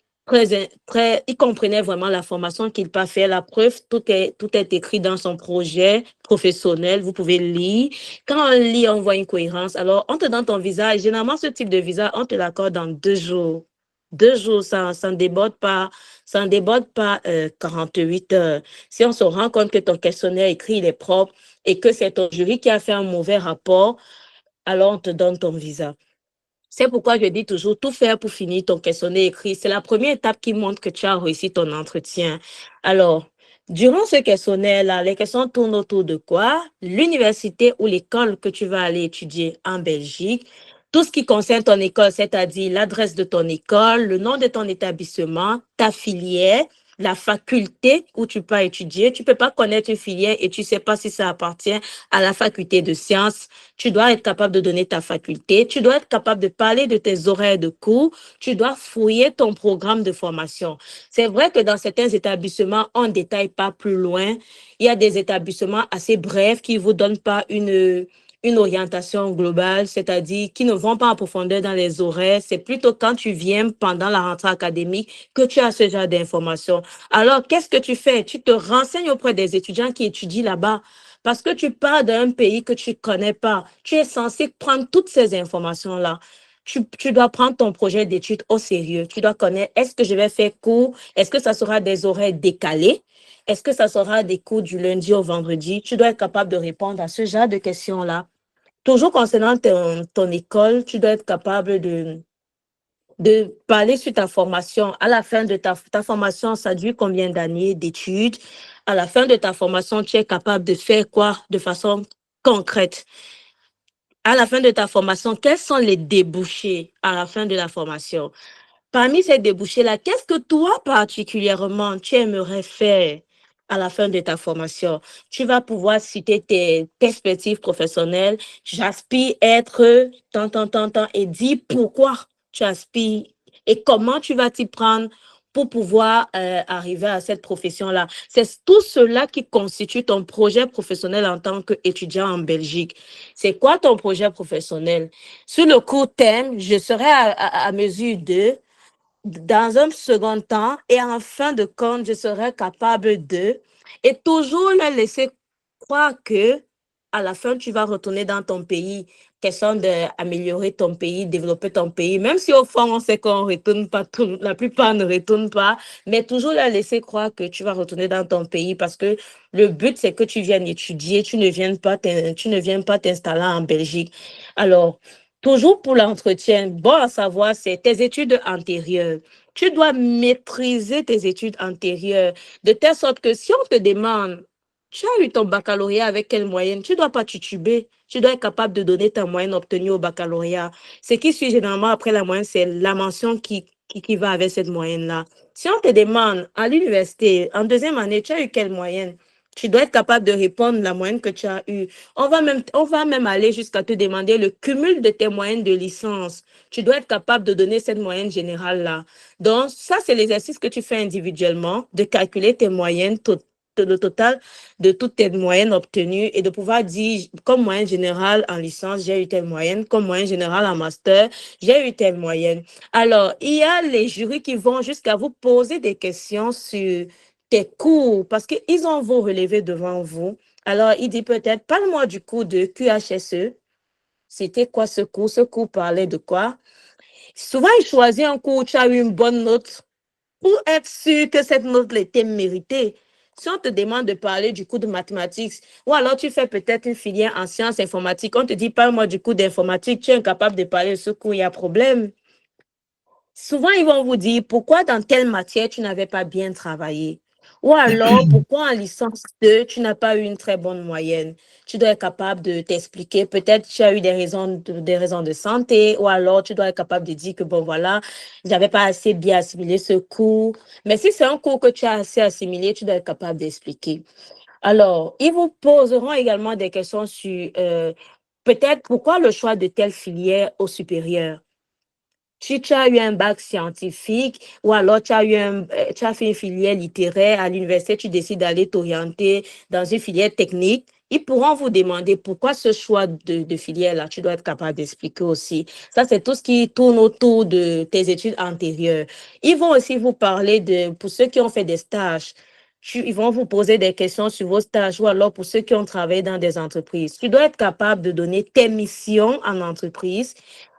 il comprenait vraiment la formation qu'il pas fait. La preuve, tout est écrit dans son projet professionnel. Vous pouvez lire. Quand on lit, on voit une cohérence. Alors, on te donne ton visa. Et généralement, ce type de visa, on te l'accorde dans 2 jours. 2 jours, ça ne déborde pas, 48 heures. Si on se rend compte que ton questionnaire écrit, il est propre et que c'est ton jury qui a fait un mauvais rapport, alors on te donne ton visa. C'est pourquoi je dis toujours tout faire pour finir ton questionnaire écrit. C'est la première étape qui montre que tu as réussi ton entretien. Alors, durant ce questionnaire-là, les questions tournent autour de quoi? L'université ou l'école que tu vas aller étudier en Belgique. Tout ce qui concerne ton école, c'est-à-dire l'adresse de ton école, le nom de ton établissement, ta filière, la faculté où tu peux étudier. Tu peux pas connaître une filière et tu sais pas si ça appartient à la faculté de sciences. Tu dois être capable de donner ta faculté. Tu dois être capable de parler de tes horaires de cours. Tu dois fouiller ton programme de formation. C'est vrai que dans certains établissements, on ne détaille pas plus loin. Il y a des établissements assez brefs qui vous donnent pas une orientation globale, c'est-à-dire qui ne vont pas en profondeur dans les horaires. C'est plutôt quand tu viens pendant la rentrée académique que tu as ce genre d'informations. Alors, qu'est-ce que tu fais? Tu te renseignes auprès des étudiants qui étudient là-bas. Parce que tu pars d'un pays que tu ne connais pas. Tu es censé prendre toutes ces informations-là. Tu dois prendre ton projet d'études au sérieux. Tu dois connaître, est-ce que je vais faire cours? Est-ce que ça sera des horaires décalés? Est-ce que ça sera des cours du lundi au vendredi? Tu dois être capable de répondre à ce genre de questions-là. Toujours concernant ton école, tu dois être capable de parler sur ta formation. À la fin de ta formation, ça dure combien d'années d'études? À la fin de ta formation, tu es capable de faire quoi de façon concrète? À la fin de ta formation, quels sont les débouchés à la fin de la formation? Parmi ces débouchés-là, qu'est-ce que toi particulièrement tu aimerais faire à la fin de ta formation? Tu vas pouvoir citer tes perspectives professionnelles. J'aspire être tant, et dis pourquoi tu aspires et comment tu vas t'y prendre pour pouvoir arriver à cette profession-là. C'est tout cela qui constitue ton projet professionnel en tant qu'étudiant en Belgique. C'est quoi ton projet professionnel? Sur le court terme, je serai à mesure de dans un second temps et en fin de compte, je serai capable de et toujours leur laisser croire que à la fin, tu vas retourner dans ton pays, question d'améliorer ton pays, développer ton pays, même si au fond, on sait qu'on ne retourne pas, la plupart ne retournent pas, mais toujours leur laisser croire que tu vas retourner dans ton pays parce que le but, c'est que tu viennes étudier, tu ne viens pas t'installer en Belgique. Alors, toujours pour l'entretien, bon à savoir, c'est tes études antérieures. Tu dois maîtriser tes études antérieures de telle sorte que si on te demande, tu as eu ton baccalauréat avec quelle moyenne, tu ne dois pas tituber. Tu dois être capable de donner ta moyenne obtenue au baccalauréat. Ce qui suit généralement après la moyenne, c'est la mention qui va avec cette moyenne-là. Si on te demande à l'université, en deuxième année, tu as eu quelle moyenne? Tu dois être capable de répondre la moyenne que tu as eue. On va même aller jusqu'à te demander le cumul de tes moyennes de licence. Tu dois être capable de donner cette moyenne générale-là. Donc, ça, c'est l'exercice que tu fais individuellement, de calculer tes moyennes, le total de toutes tes moyennes obtenues et de pouvoir dire, comme moyenne générale en licence, j'ai eu telle moyenne, comme moyenne générale en master, j'ai eu telle moyenne. Alors, il y a les jurys qui vont jusqu'à vous poser des questions sur tes cours parce qu'ils ont vos relevés devant vous. Alors, il dit peut-être, parle-moi du cours de QHSE. C'était quoi ce cours? Ce cours parlait de quoi? Souvent, il choisit un cours où tu as eu une bonne note pour être sûr que cette note était méritée. Si on te demande de parler du cours de mathématiques, ou alors tu fais peut-être une filière en sciences informatiques, on te dit, parle-moi du cours d'informatique, tu es incapable de parler de ce cours, il y a problème. Souvent, ils vont vous dire pourquoi dans telle matière tu n'avais pas bien travaillé. Ou alors, pourquoi en licence 2, tu n'as pas eu une très bonne moyenne. Tu dois être capable de t'expliquer. Peut-être tu as eu des raisons de santé, ou alors tu dois être capable de dire que, bon, voilà, je n'avais pas assez bien assimilé ce cours. Mais si c'est un cours que tu as assez assimilé, tu dois être capable d'expliquer. Alors, ils vous poseront également des questions sur peut-être pourquoi le choix de telle filière au supérieur. Si tu as eu un bac scientifique ou alors tu as fait une filière littéraire à l'université, tu décides d'aller t'orienter dans une filière technique, ils pourront vous demander pourquoi ce choix de filière-là. Tu dois être capable d'expliquer aussi. Ça, c'est tout ce qui tourne autour de tes études antérieures. Ils vont aussi vous parler pour ceux qui ont fait des stages. Ils vont vous poser des questions sur vos stages ou alors pour ceux qui ont travaillé dans des entreprises. Tu dois être capable de donner tes missions en entreprise,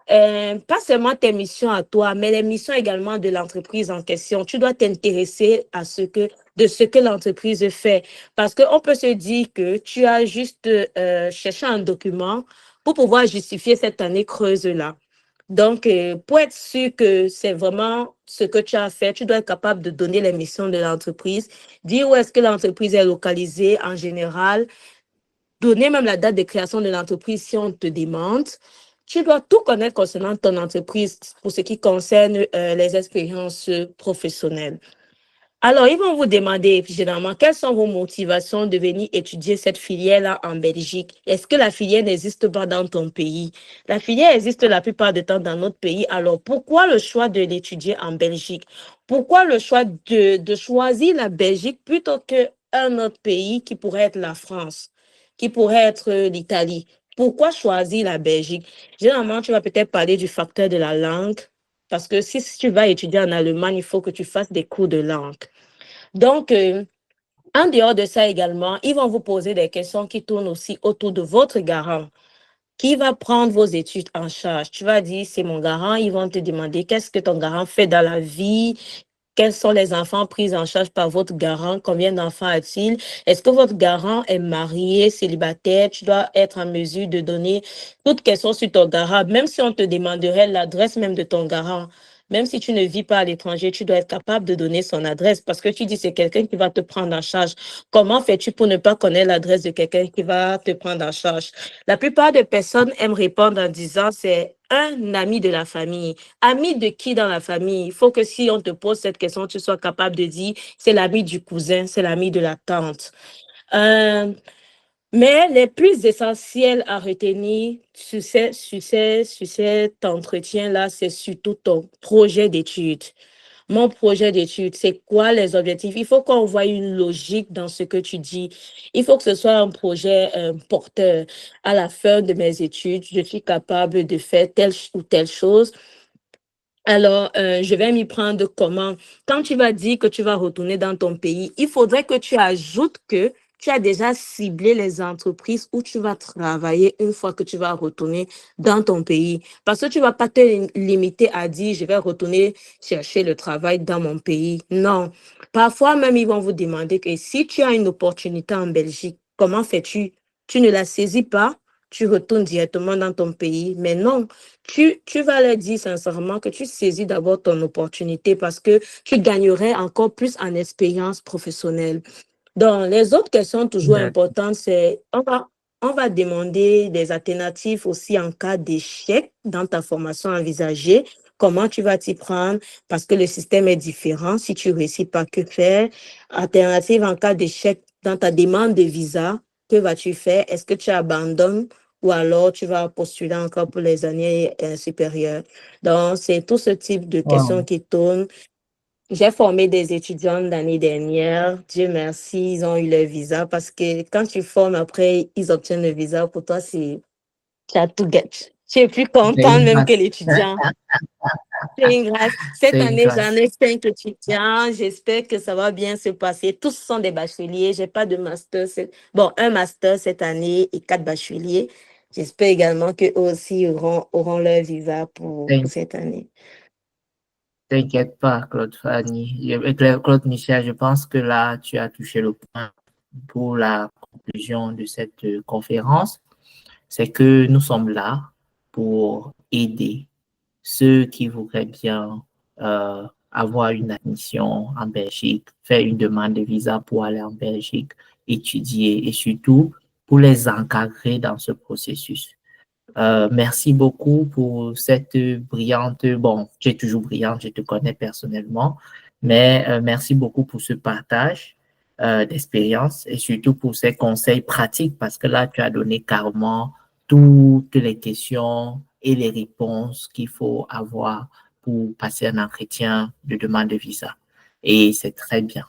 pas seulement tes missions à toi, mais les missions également de l'entreprise en question. Tu dois t'intéresser de ce que l'entreprise fait. Parce qu'on peut se dire que tu as juste cherché un document pour pouvoir justifier cette année creuse-là. Donc, pour être sûr que c'est vraiment ce que tu as fait, tu dois être capable de donner les missions de l'entreprise, dire où est-ce que l'entreprise est localisée en général, donner même la date de création de l'entreprise si on te demande. Tu dois tout connaître concernant ton entreprise pour ce qui concerne les expériences professionnelles. Alors, ils vont vous demander généralement quelles sont vos motivations de venir étudier cette filière-là en Belgique. Est-ce que la filière n'existe pas dans ton pays? La filière existe la plupart du temps dans notre pays. Alors, pourquoi le choix de l'étudier en Belgique? Pourquoi le choix de choisir la Belgique plutôt qu'un autre pays qui pourrait être la France, qui pourrait être l'Italie? Pourquoi choisir la Belgique? Généralement, tu vas peut-être parler du facteur de la langue. Parce que si tu vas étudier en Allemagne, il faut que tu fasses des cours de langue. Donc, en dehors de ça également, ils vont vous poser des questions qui tournent aussi autour de votre garant. Qui va prendre vos études en charge? Tu vas dire, c'est mon garant. Ils vont te demander qu'est-ce que ton garant fait dans la vie, quels sont les enfants pris en charge par votre garant? Combien d'enfants a-t-il? Est-ce que votre garant est marié, célibataire? Tu dois être en mesure de donner toutes questions sur ton garant, même si on te demanderait l'adresse même de ton garant. Même si tu ne vis pas à l'étranger, tu dois être capable de donner son adresse parce que tu dis c'est quelqu'un qui va te prendre en charge. Comment fais-tu pour ne pas connaître l'adresse de quelqu'un qui va te prendre en charge? La plupart des personnes aiment répondre en disant c'est un ami de la famille. Ami de qui dans la famille? Il faut que si on te pose cette question, tu sois capable de dire c'est l'ami du cousin, c'est l'ami de la tante. Euh, mais les plus essentiels à retenir sur cet entretien-là, c'est surtout ton projet d'étude. Mon projet d'étude, c'est quoi les objectifs? Il faut qu'on voie une logique dans ce que tu dis. Il faut que ce soit un projet porteur. À la fin de mes études, je suis capable de faire telle ou telle chose. Alors, je vais m'y prendre comment? Quand tu vas dire que tu vas retourner dans ton pays, il faudrait que tu ajoutes que tu as déjà ciblé les entreprises où tu vas travailler une fois que tu vas retourner dans ton pays. Parce que tu ne vas pas te limiter à dire, je vais retourner chercher le travail dans mon pays. Non. Parfois même, ils vont vous demander que si tu as une opportunité en Belgique, comment fais-tu? Tu ne la saisis pas, tu retournes directement dans ton pays. Mais non, tu vas leur dire sincèrement que tu saisis d'abord ton opportunité parce que tu gagnerais encore plus en expérience professionnelle. Donc, les autres questions toujours D'accord. importantes, c'est on va demander des alternatives aussi en cas d'échec dans ta formation envisagée. Comment tu vas t'y prendre? Parce que le système est différent. Si tu ne réussis pas, que faire? Alternative en cas d'échec dans ta demande de visa, que vas-tu faire? Est-ce que tu abandonnes ou alors tu vas postuler encore pour les années supérieures? Donc, c'est tout ce type de questions Wow. qui tournent. J'ai formé des étudiants l'année dernière. Dieu merci, ils ont eu leur visa parce que quand tu formes après, ils obtiennent le visa. Pour toi, tu as tout gagné. Tu es plus C'est content une même que grâce. l'étudiant. C'est une grâce. Cette C'est une année, j'en grâce. ai 5 étudiants. J'espère que ça va bien se passer. Tous sont des bacheliers. J'ai pas de master. Bon, un master cette année et 4 bacheliers. J'espère également qu'eux aussi auront leur visa pour cette année. T'inquiète pas, Claude Fanny. Claude Michel, je pense que là, tu as touché le point pour la conclusion de cette conférence. C'est que nous sommes là pour aider ceux qui voudraient bien avoir une admission en Belgique, faire une demande de visa pour aller en Belgique, étudier et surtout pour les encadrer dans ce processus. Merci beaucoup pour cette brillante, bon, tu es toujours brillante, je te connais personnellement, mais merci beaucoup pour ce partage d'expérience et surtout pour ces conseils pratiques parce que là, tu as donné carrément toutes les questions et les réponses qu'il faut avoir pour passer un entretien de demande de visa. Et c'est très bien.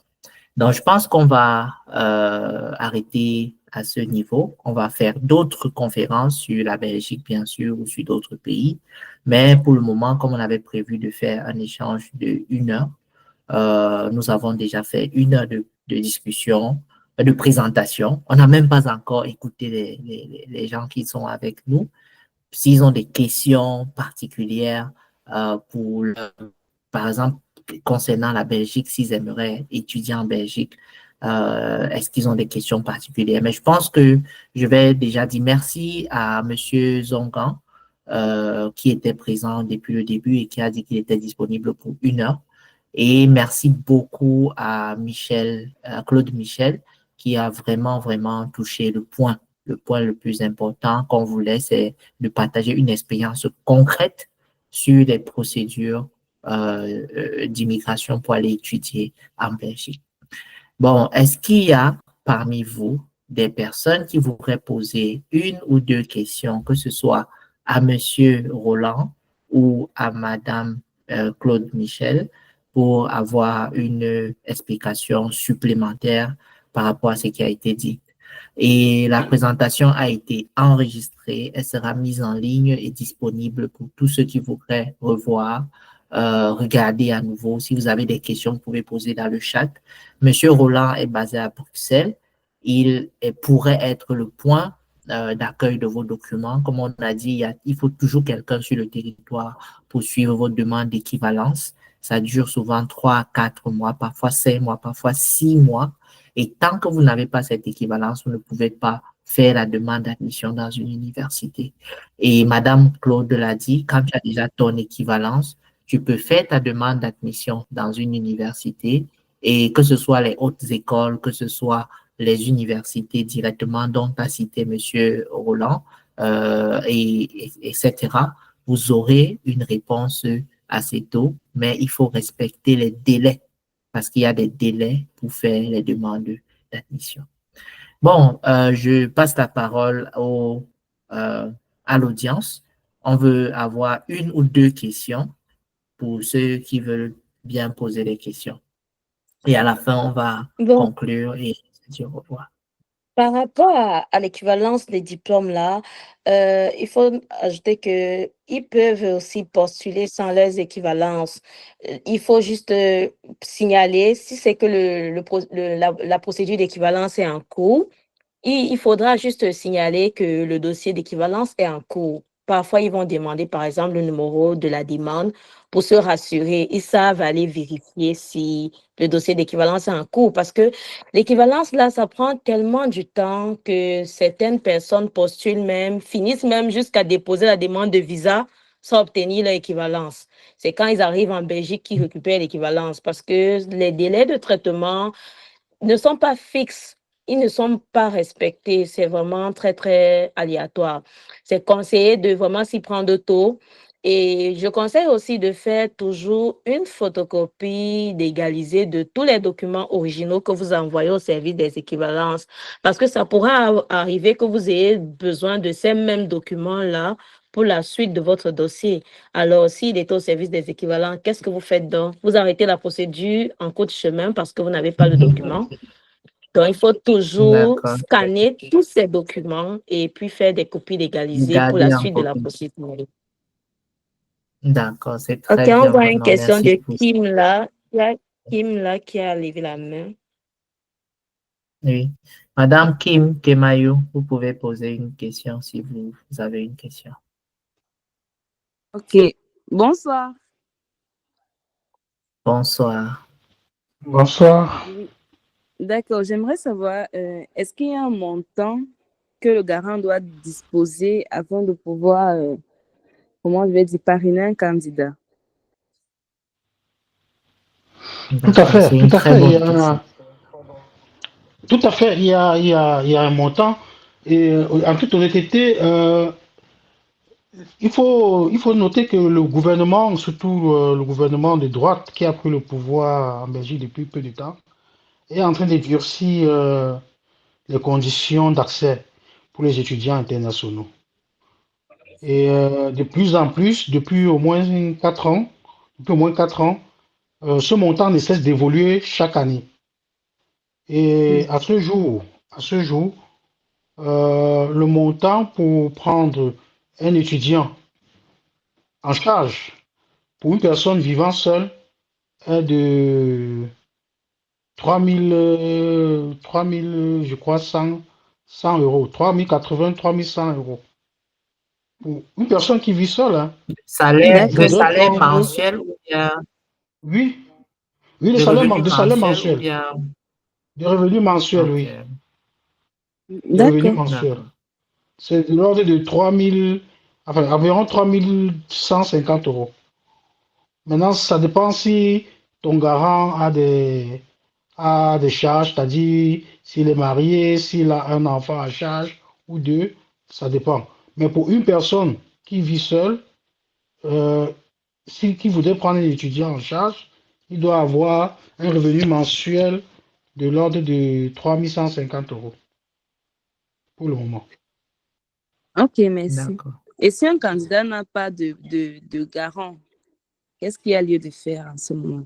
Donc, je pense qu'on va arrêter à ce niveau. On va faire d'autres conférences sur la Belgique, bien sûr, ou sur d'autres pays. Mais pour le moment, comme on avait prévu de faire un échange de 1 heure, nous avons déjà fait 1 heure de discussion, de présentation. On n'a même pas encore écouté les gens qui sont avec nous. S'ils ont des questions particulières par exemple, concernant la Belgique, s'ils aimeraient étudier en Belgique, est-ce qu'ils ont des questions particulières? Mais je pense que je vais déjà dire merci à Monsieur Zongan, qui était présent depuis le début et qui a dit qu'il était disponible pour 1 heure. Et merci beaucoup à Claude Michel, qui a vraiment, vraiment touché le point. Le point le plus important qu'on voulait, c'est de partager une expérience concrète sur les procédures d'immigration pour aller étudier en Belgique. Bon, est-ce qu'il y a parmi vous des personnes qui voudraient poser une ou deux questions, que ce soit à Monsieur Roland ou à Madame Claude Michel, pour avoir une explication supplémentaire par rapport à ce qui a été dit? Et la présentation a été enregistrée, elle sera mise en ligne et disponible pour tous ceux qui voudraient revoir, regarder à nouveau. Si vous avez des questions, vous pouvez poser dans le chat. Monsieur Roland est basé à Bruxelles. Il pourrait être le point d'accueil de vos documents. Comme on a dit, il faut toujours quelqu'un sur le territoire pour suivre votre demande d'équivalence. Ça dure souvent 3 à 4 mois, parfois 5 mois, parfois 6 mois. Et tant que vous n'avez pas cette équivalence, vous ne pouvez pas faire la demande d'admission dans une université. Et Madame Claude l'a dit, quand tu as déjà ton équivalence, tu peux faire ta demande d'admission dans une université, et que ce soit les hautes écoles, que ce soit les universités directement dont a cité Monsieur Roland, etc., vous aurez une réponse assez tôt, mais il faut respecter les délais parce qu'il y a des délais pour faire les demandes d'admission. Bon, je passe la parole à l'audience. On veut avoir une ou deux questions pour ceux qui veulent bien poser des questions. Et à la fin, on va Bon, conclure et se dire au revoir. par rapport à l'équivalence des diplômes là, il faut ajouter que ils peuvent aussi postuler sans leurs équivalences. Il faut juste signaler si c'est que la procédure d'équivalence est en cours. Il faudra juste signaler que le dossier d'équivalence est en cours. Parfois, ils vont demander, par exemple, le numéro de la demande pour se rassurer. Ils savent aller vérifier si le dossier d'équivalence est en cours parce que l'équivalence, là, ça prend tellement du temps que certaines personnes postulent même, finissent même jusqu'à déposer la demande de visa sans obtenir leur équivalence. C'est quand ils arrivent en Belgique qu'ils récupèrent l'équivalence parce que les délais de traitement ne sont pas fixes, ils ne sont pas respectés. C'est vraiment très, très aléatoire. C'est conseillé de vraiment s'y prendre tôt. Et je conseille aussi de faire toujours une photocopie d'égalisée de tous les documents originaux que vous envoyez au service des équivalences. Parce que ça pourra arriver que vous ayez besoin de ces mêmes documents-là pour la suite de votre dossier. Alors, s'il est au service des équivalents, qu'est-ce que vous faites donc? Vous arrêtez la procédure en cours de chemin parce que vous n'avez pas le document. Donc, il faut toujours D'accord. scanner tous ces documents et puis faire des copies légalisées pour la Gardez en suite de la copie. procédure. D'accord, c'est OK, très on bien, voit une vraiment. question Merci de pour ça. Kim là. Il y a Kim là qui a levé la main. Oui. Madame Kim Kemayo, vous pouvez poser une question si vous avez une question. Ok, bonsoir. Bonsoir. Bonsoir. Oui, d'accord, j'aimerais savoir, est-ce qu'il y a un montant que le garant doit disposer afin de pouvoir, comment je vais dire, parrainer un candidat? Tout à D'accord, fait, c'est tout une à très fait. bonne question. Tout à fait. Il y a un montant. Et en toute honnêteté, il faut noter que le gouvernement, surtout le gouvernement de droite qui a pris le pouvoir en Belgique depuis peu de temps, est en train de durcir les conditions d'accès pour les étudiants internationaux. Et de plus en plus, depuis au moins 4 ans, ce montant ne cesse d'évoluer chaque année. Et à ce jour, le montant pour prendre un étudiant en charge pour une personne vivant seule est de 3 000, je crois, 100 euros. 3 080, 3 100 euros. Pour une personne qui vit seule, hein. Je Le D'accord. voudrais salaire prendre, mensuel ou bien oui, oui, le revenu de salaire mensuel ou mensuel, bien. de revenus mensuels, Ok, oui, de revenus D'accord. mensuels. d'accord. C'est de l'ordre de 3 000, enfin, environ 3 150 euros. Maintenant, ça dépend si ton garant a des charges, c'est-à-dire s'il est marié, s'il a un enfant à charge ou deux, ça dépend. Mais pour une personne qui vit seule, euh, qui voudrait prendre un étudiant en charge, il doit avoir un revenu mensuel de l'ordre de 3 150 € pour le moment. Ok, merci. D'accord. Et si un candidat n'a pas de garant, qu'est-ce qu'il y a lieu de faire en ce moment?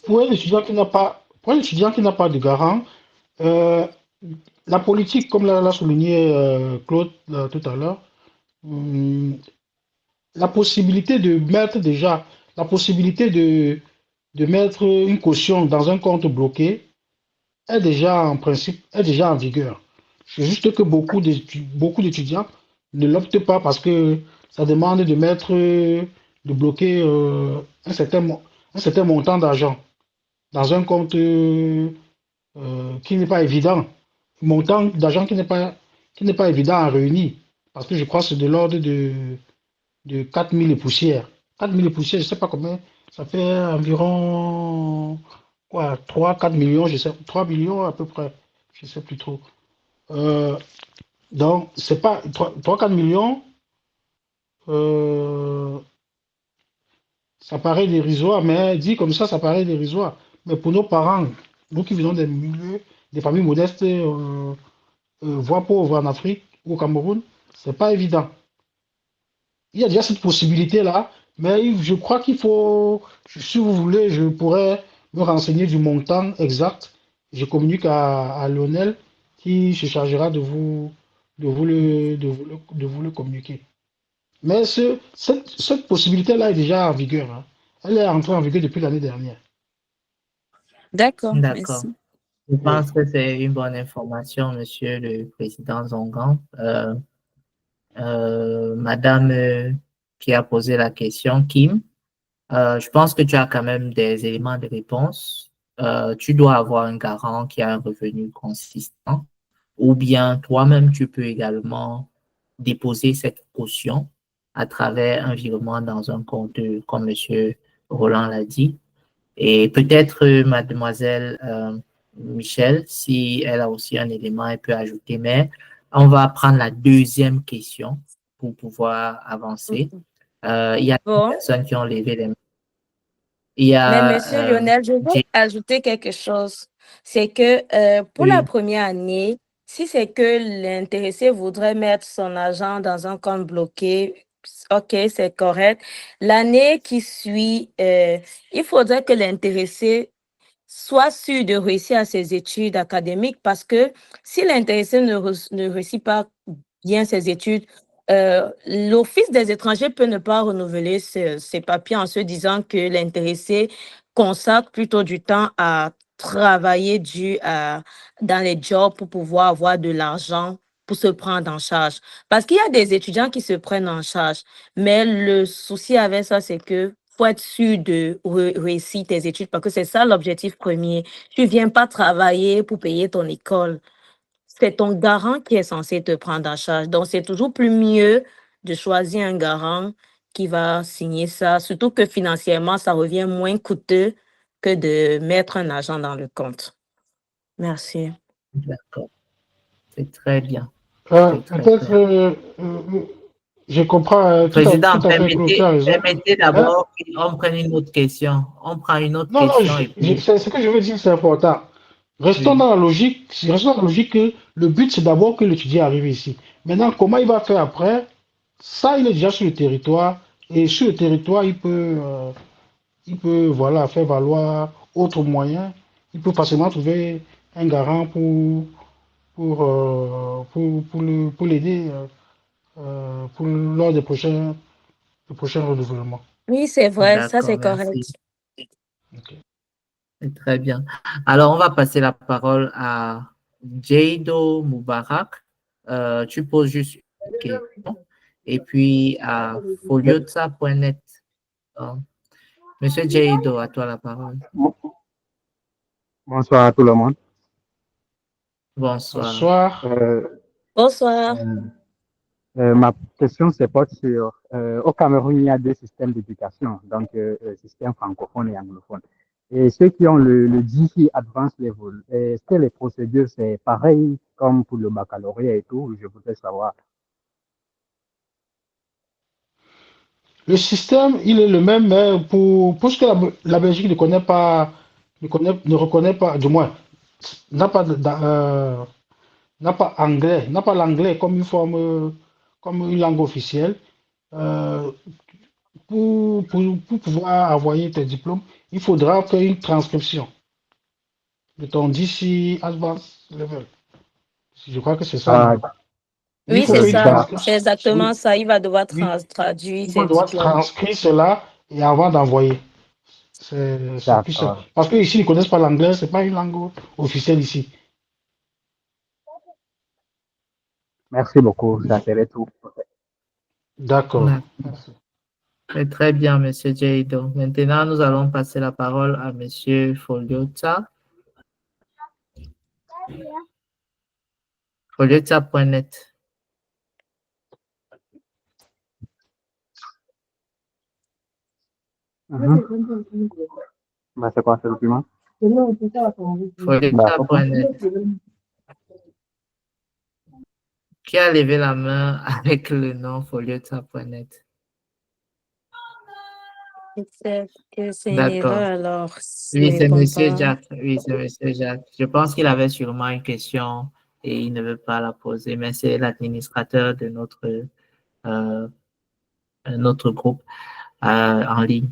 Pour un étudiant qui n'a pas de garant, euh, la politique, comme l'a souligné Claude tout à l'heure, hum, la possibilité de mettre déjà, la possibilité de mettre une caution dans un compte bloqué est déjà en principe, est déjà en vigueur. C'est juste que beaucoup d'étudiants ne l'optent pas parce que ça demande de mettre, de bloquer un certain montant d'argent dans un compte qui n'est pas évident, montant d'argent qui n'est pas évident à réunir. Parce que je crois que c'est de l'ordre de 4 000 et poussières. 4 000 et poussières, je ne sais pas combien, ça fait environ quoi, 3 4 millions, je sais, 3 millions à peu près, je ne sais plus trop. Euh, donc, c'est pas 3 4 millions, euh, ça paraît dérisoire, mais dit comme ça paraît dérisoire. Mais pour nos parents, nous qui venons des milieux, des familles modestes, voire pauvres en Afrique ou au Cameroun, c'est pas évident. Il y a déjà cette possibilité-là, mais je crois qu'il faut, si vous voulez, je pourrais me renseigner du montant exact. Je communique à Lionel qui se chargera de vous le communiquer. Mais cette possibilité-là est déjà en vigueur, hein. Elle est entrée en vigueur depuis l'année dernière. D'accord, D'accord. merci. Je Oui. pense que c'est une bonne information, Monsieur le Président Zongan. Madame qui a posé la question, Kim, je pense que tu as quand même des éléments de réponse. Tu dois avoir un garant qui a un revenu consistant, ou bien toi-même, tu peux également déposer cette caution à travers un virement dans un compte, comme Monsieur Roland l'a dit. Et peut-être mademoiselle Michel, si elle a aussi un élément, elle peut ajouter, mais on va prendre la deuxième question pour pouvoir avancer. Il y a des Bon, personnes qui ont levé les mains. Il y mais Monsieur a Lionel, je veux Jay. ajouter quelque chose. C'est que pour la Oui, première année, si c'est que l'intéressé voudrait mettre son argent dans un compte bloqué, ok, c'est correct. L'année qui suit, il faudrait que l'intéressé soit sûr de réussir à ses études académiques parce que si l'intéressé ne réussit pas bien ses études, l'Office des étrangers peut ne pas renouveler ses papiers en se disant que l'intéressé consacre plutôt du temps à travailler dans les jobs pour pouvoir avoir de l'argent pour se prendre en charge. Parce qu'il y a des étudiants qui se prennent en charge, mais le souci avec ça, c'est que faut être sûr de réussir tes études parce que c'est ça l'objectif premier. Tu viens pas travailler pour payer ton école. C'est ton garant qui est censé te prendre en charge. Donc, c'est toujours plus mieux de choisir un garant qui va signer ça, surtout que financièrement, ça revient moins coûteux que de mettre un argent dans le compte. Merci. d'accord. C'est très bien. C'est très Peut-être, clair. je comprends tout Président, à fait, Claude, tu as raison. permettez Mais d'abord qu'on prenne une autre question. On prend une autre non, non, question et puis, c'est ce que je veux dire, c'est important. oui, Restons dans la logique que le but, c'est d'abord que l'étudiant arrive ici. Maintenant, comment il va faire après, ça, il est déjà sur le territoire. Et sur le territoire, il peut voilà, faire valoir autres moyens. Il peut facilement trouver un garant pour l'aider lors des prochains renouvellements. Oui, c'est vrai, ça d'accord, c'est merci. correct. Ok. C'est très bien. Alors, on va passer la parole à Jado Moubarak. Tu poses juste une question. Et puis à foliota.net. Euh, Monsieur Jado, à toi la parole. Bonsoir à tout le monde. Bonsoir. Bonsoir. Euh, Bonsoir. euh, Ma question se porte sur, au Cameroun, il y a deux systèmes d'éducation, donc système francophone et anglophone. Et ceux qui ont le GC Advanced Level, est-ce que les procédures, c'est pareil comme pour le baccalauréat et tout? Je voudrais savoir. Le système, il est le même, mais pour ce que la Belgique ne reconnaît pas, du moins, n'a pas, n'a pas anglais, n'a pas l'anglais comme une forme, comme une langue officielle. Euh, pour pouvoir envoyer tes diplômes, il faudra faire une transcription de ton DC Advanced Level. Je crois que c'est ça, Ah, non? Il Oui, faut c'est faire une ça. d'accord. C'est transcription. exactement Oui, ça. Il va devoir oui. traduire Il ses faut devoir diplômes. transcrire cela et avant d'envoyer. C'est plus simple. D'accord. Parce qu'ici, ils ne connaissent pas l'anglais, c'est pas une langue officielle ici. Merci beaucoup. Ça serait tout. D'accord. Ouais. Merci. C'est très bien, Monsieur Jaido. Maintenant, nous allons passer la parole à Monsieur Foliota. Foliota.net. Bah, c'est quoi ce document? D'accord. Foliota.net. Qui a levé la main avec le nom Foliota.net? C'est que c'est une D'accord. erreur alors. Ce Oui, n'est c'est bon Monsieur pas. Jack. Oui, c'est Monsieur Jack. Je pense qu'il avait sûrement une question et il ne veut pas la poser, mais c'est l'administrateur de euh, notre groupe en ligne.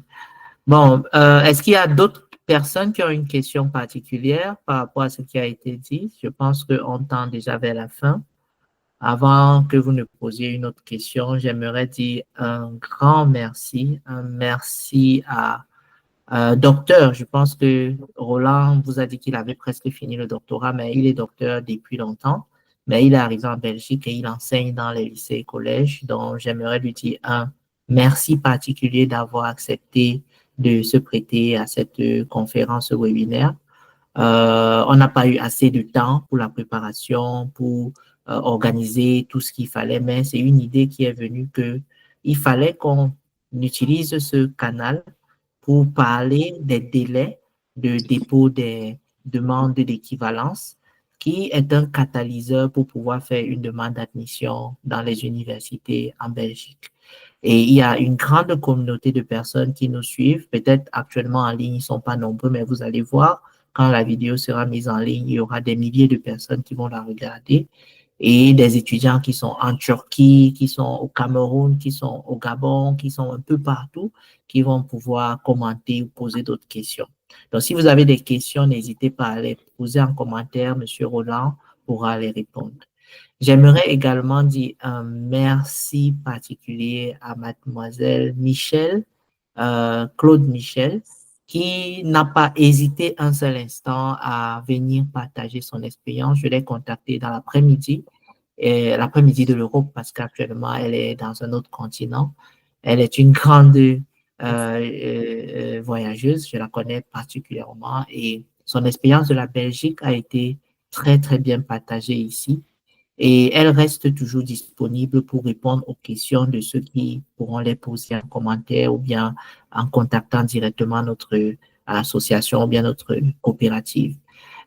Bon, est-ce qu'il y a d'autres personnes qui ont une question particulière par rapport à ce qui a été dit? Je pense qu'on tend déjà vers la fin. Avant que vous ne posiez une autre question, j'aimerais dire un grand merci, un merci à docteur. Je pense que Roland vous a dit qu'il avait presque fini le doctorat, mais il est docteur depuis longtemps. Mais il est arrivé en Belgique et il enseigne dans les lycées et collèges. Donc, j'aimerais lui dire un merci particulier d'avoir accepté de se prêter à cette conférence webinaire. On n'a pas eu assez de temps pour la préparation, pour organiser tout ce qu'il fallait, mais c'est une idée qui est venue que il fallait qu'on utilise ce canal pour parler des délais de dépôt des demandes d'équivalence, qui est un catalyseur pour pouvoir faire une demande d'admission dans les universités en Belgique. Et il y a une grande communauté de personnes qui nous suivent. Peut-être actuellement en ligne, ils ne sont pas nombreux, mais vous allez voir, quand la vidéo sera mise en ligne, il y aura des milliers de personnes qui vont la regarder et des étudiants qui sont en Turquie, qui sont au Cameroun, qui sont au Gabon, qui sont un peu partout, qui vont pouvoir commenter ou poser d'autres questions. Donc, si vous avez des questions, n'hésitez pas à les poser en commentaire. Monsieur Roland pourra les répondre. J'aimerais également dire un merci particulier à mademoiselle Michel, Claude Michel, qui n'a pas hésité un seul instant à venir partager son expérience. Je l'ai contactée dans l'après-midi, l'après-midi de l'Europe, parce qu'actuellement, elle est dans un autre continent. Elle est une grande voyageuse, je la connais particulièrement, et son expérience de la Belgique a été très, très bien partagée ici. Et elle reste toujours disponible pour répondre aux questions de ceux qui pourront les poser en commentaire ou bien en contactant directement notre association ou bien notre coopérative.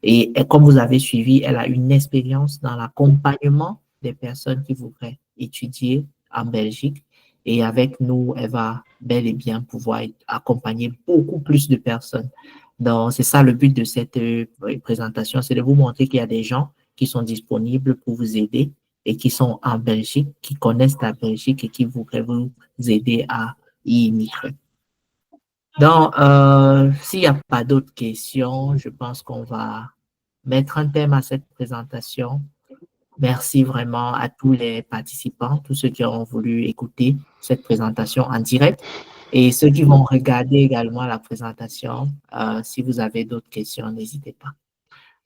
Et comme vous avez suivi, elle a une expérience dans l'accompagnement des personnes qui voudraient étudier en Belgique. Et avec nous, elle va bel et bien pouvoir accompagner beaucoup plus de personnes. Donc, c'est ça le but de cette présentation, c'est de vous montrer qu'il y a des gens qui sont disponibles pour vous aider et qui sont en Belgique, qui connaissent la Belgique et qui voudraient vous aider à y immigrer. Donc, s'il n'y a pas d'autres questions, je pense qu'on va mettre un thème à cette présentation. Merci vraiment à tous les participants, tous ceux qui ont voulu écouter cette présentation en direct et ceux qui vont regarder également la présentation. Si vous avez d'autres questions, n'hésitez pas.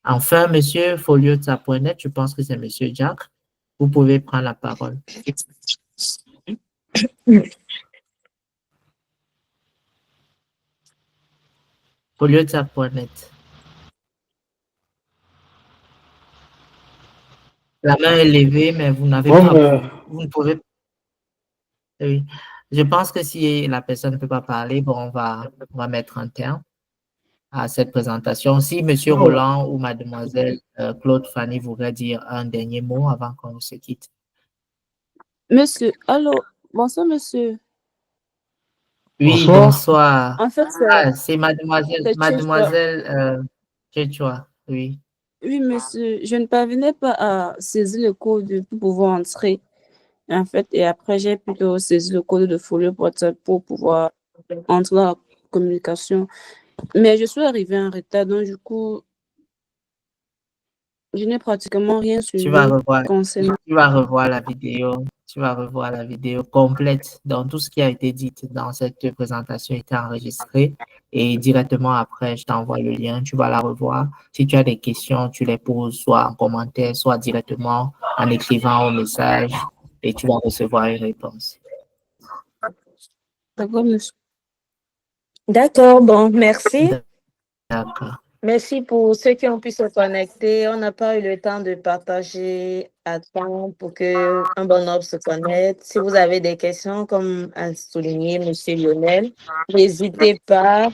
Enfin, Monsieur Foliota.net, je pense que c'est Monsieur Jack. Vous pouvez prendre la parole. Foliota.net. La main est levée, mais vous n'avez Bon, pas, vous ne pouvez. Oui. Je pense que si la personne ne peut pas parler, bon, on va mettre un terme à cette présentation. Si Monsieur non, Roland ou Mademoiselle Claude Fanny voudrait dire un dernier mot avant qu'on se quitte. Monsieur, allô, bonsoir monsieur. Oui, Bonsoir. bonsoir. En fait, Ah, c'est mademoiselle, c'est Tchéchois. Tchéchois, oui. Oui, monsieur, je ne parvenais pas à saisir le code pour pouvoir entrer, en fait, et après, j'ai plutôt saisi le code de Folio WhatsApp pour pouvoir entrer dans la communication. Mais je suis arrivée en retard, donc du coup, je n'ai pratiquement rien Tu vas suivi revoir, concernant. tu vas revoir la vidéo. Tu vas revoir la vidéo complète. Donc, tout ce qui a été dit dans cette présentation était enregistré. Et directement après, je t'envoie le lien. Tu vas la revoir. Si tu as des questions, tu les poses soit en commentaire, soit directement en écrivant au message et tu vas recevoir une réponse. D'accord, monsieur. D'accord, bon, merci. D'accord. Merci pour ceux qui ont pu se connecter. On n'a pas eu le temps de partager à temps pour que un bon nombre se connecte. Si vous avez des questions, comme a souligné Monsieur Lionel, n'hésitez pas.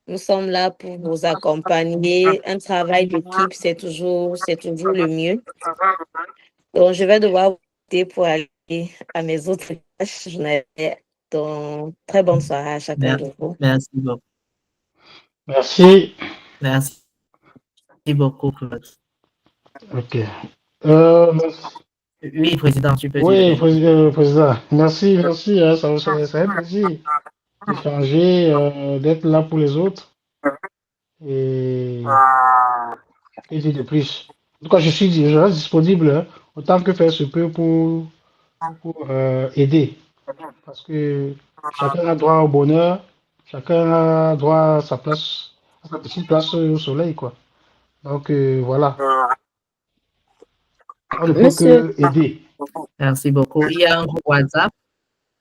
Nous sommes là pour vous accompagner. Un travail d'équipe, c'est toujours le mieux. Donc, je vais devoir vous quitter pour aller à mes autres tâches. Donc, très bonne soirée à chacun de vous. Merci beaucoup. Merci. Merci beaucoup, Claude. OK. Merci. Oui, Président, tu peux dire. Oui, président. Merci, merci. Hein, c'est un plaisir d'échanger, d'être là pour les autres. Et que dire de plus? En tout cas, je reste disponible hein, autant que faire se peut pour aider. Parce que chacun a droit au bonheur, chacun a droit à sa place, à sa petite place au soleil, quoi. Donc voilà, on ne peut Monsieur, que aider. Merci beaucoup. Il y a un groupe WhatsApp.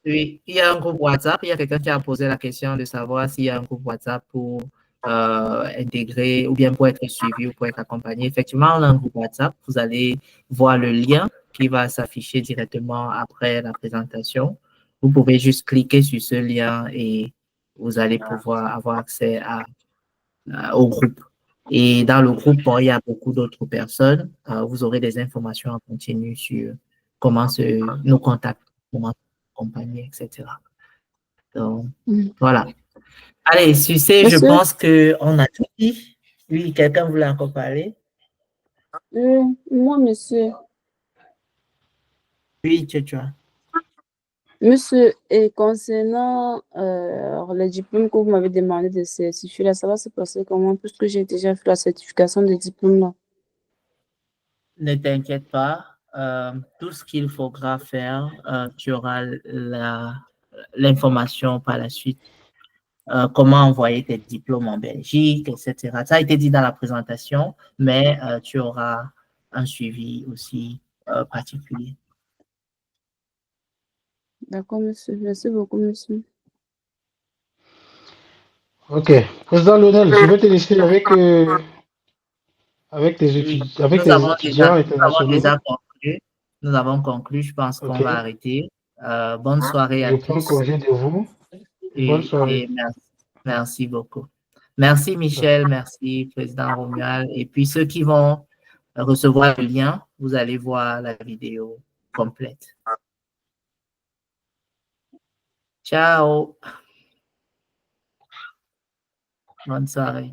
Oui, il y a un groupe WhatsApp. Il y a quelqu'un qui a posé la question de savoir s'il y a un groupe WhatsApp pour intégrer ou bien pour être suivi ou pour être accompagné. Effectivement, on a un groupe WhatsApp. Vous allez voir le lien qui va s'afficher directement après la présentation. Vous pouvez juste cliquer sur ce lien et vous allez pouvoir avoir accès au groupe. Et dans le groupe, bon, il y a beaucoup d'autres personnes. Vous aurez des informations en continu sur comment nous contacter, comment accompagner, etc. Donc, voilà. Allez, sur ce, je monsieur, pense qu'on a tout dit. Oui, quelqu'un voulait encore parler? moi, monsieur. Oui, tu as. Monsieur, et concernant les diplômes que vous m'avez demandé de certifier, là, ça va se passer comment? Puisque j'ai déjà fait la certification des diplômes là. Ne t'inquiète pas. Tout ce qu'il faudra faire, tu auras l'information par la suite. Comment envoyer tes diplômes en Belgique, etc. Ça a été dit dans la présentation, mais tu auras un suivi aussi particulier. D'accord, monsieur. Merci beaucoup, monsieur. Ok. Président Lionel, je vais te laisser avec Oui, avec tes étudiants nous avons internationaux. déjà conclu. Nous avons conclu. Je pense qu'on Ok. va arrêter. Bonne soirée à Je prends tous congé de vous et bonne soirée. et merci beaucoup. Merci Michel, merci Président Romuald. Et puis ceux qui vont recevoir le lien, vous allez voir la vidéo complète. Ciao. Bonne soirée.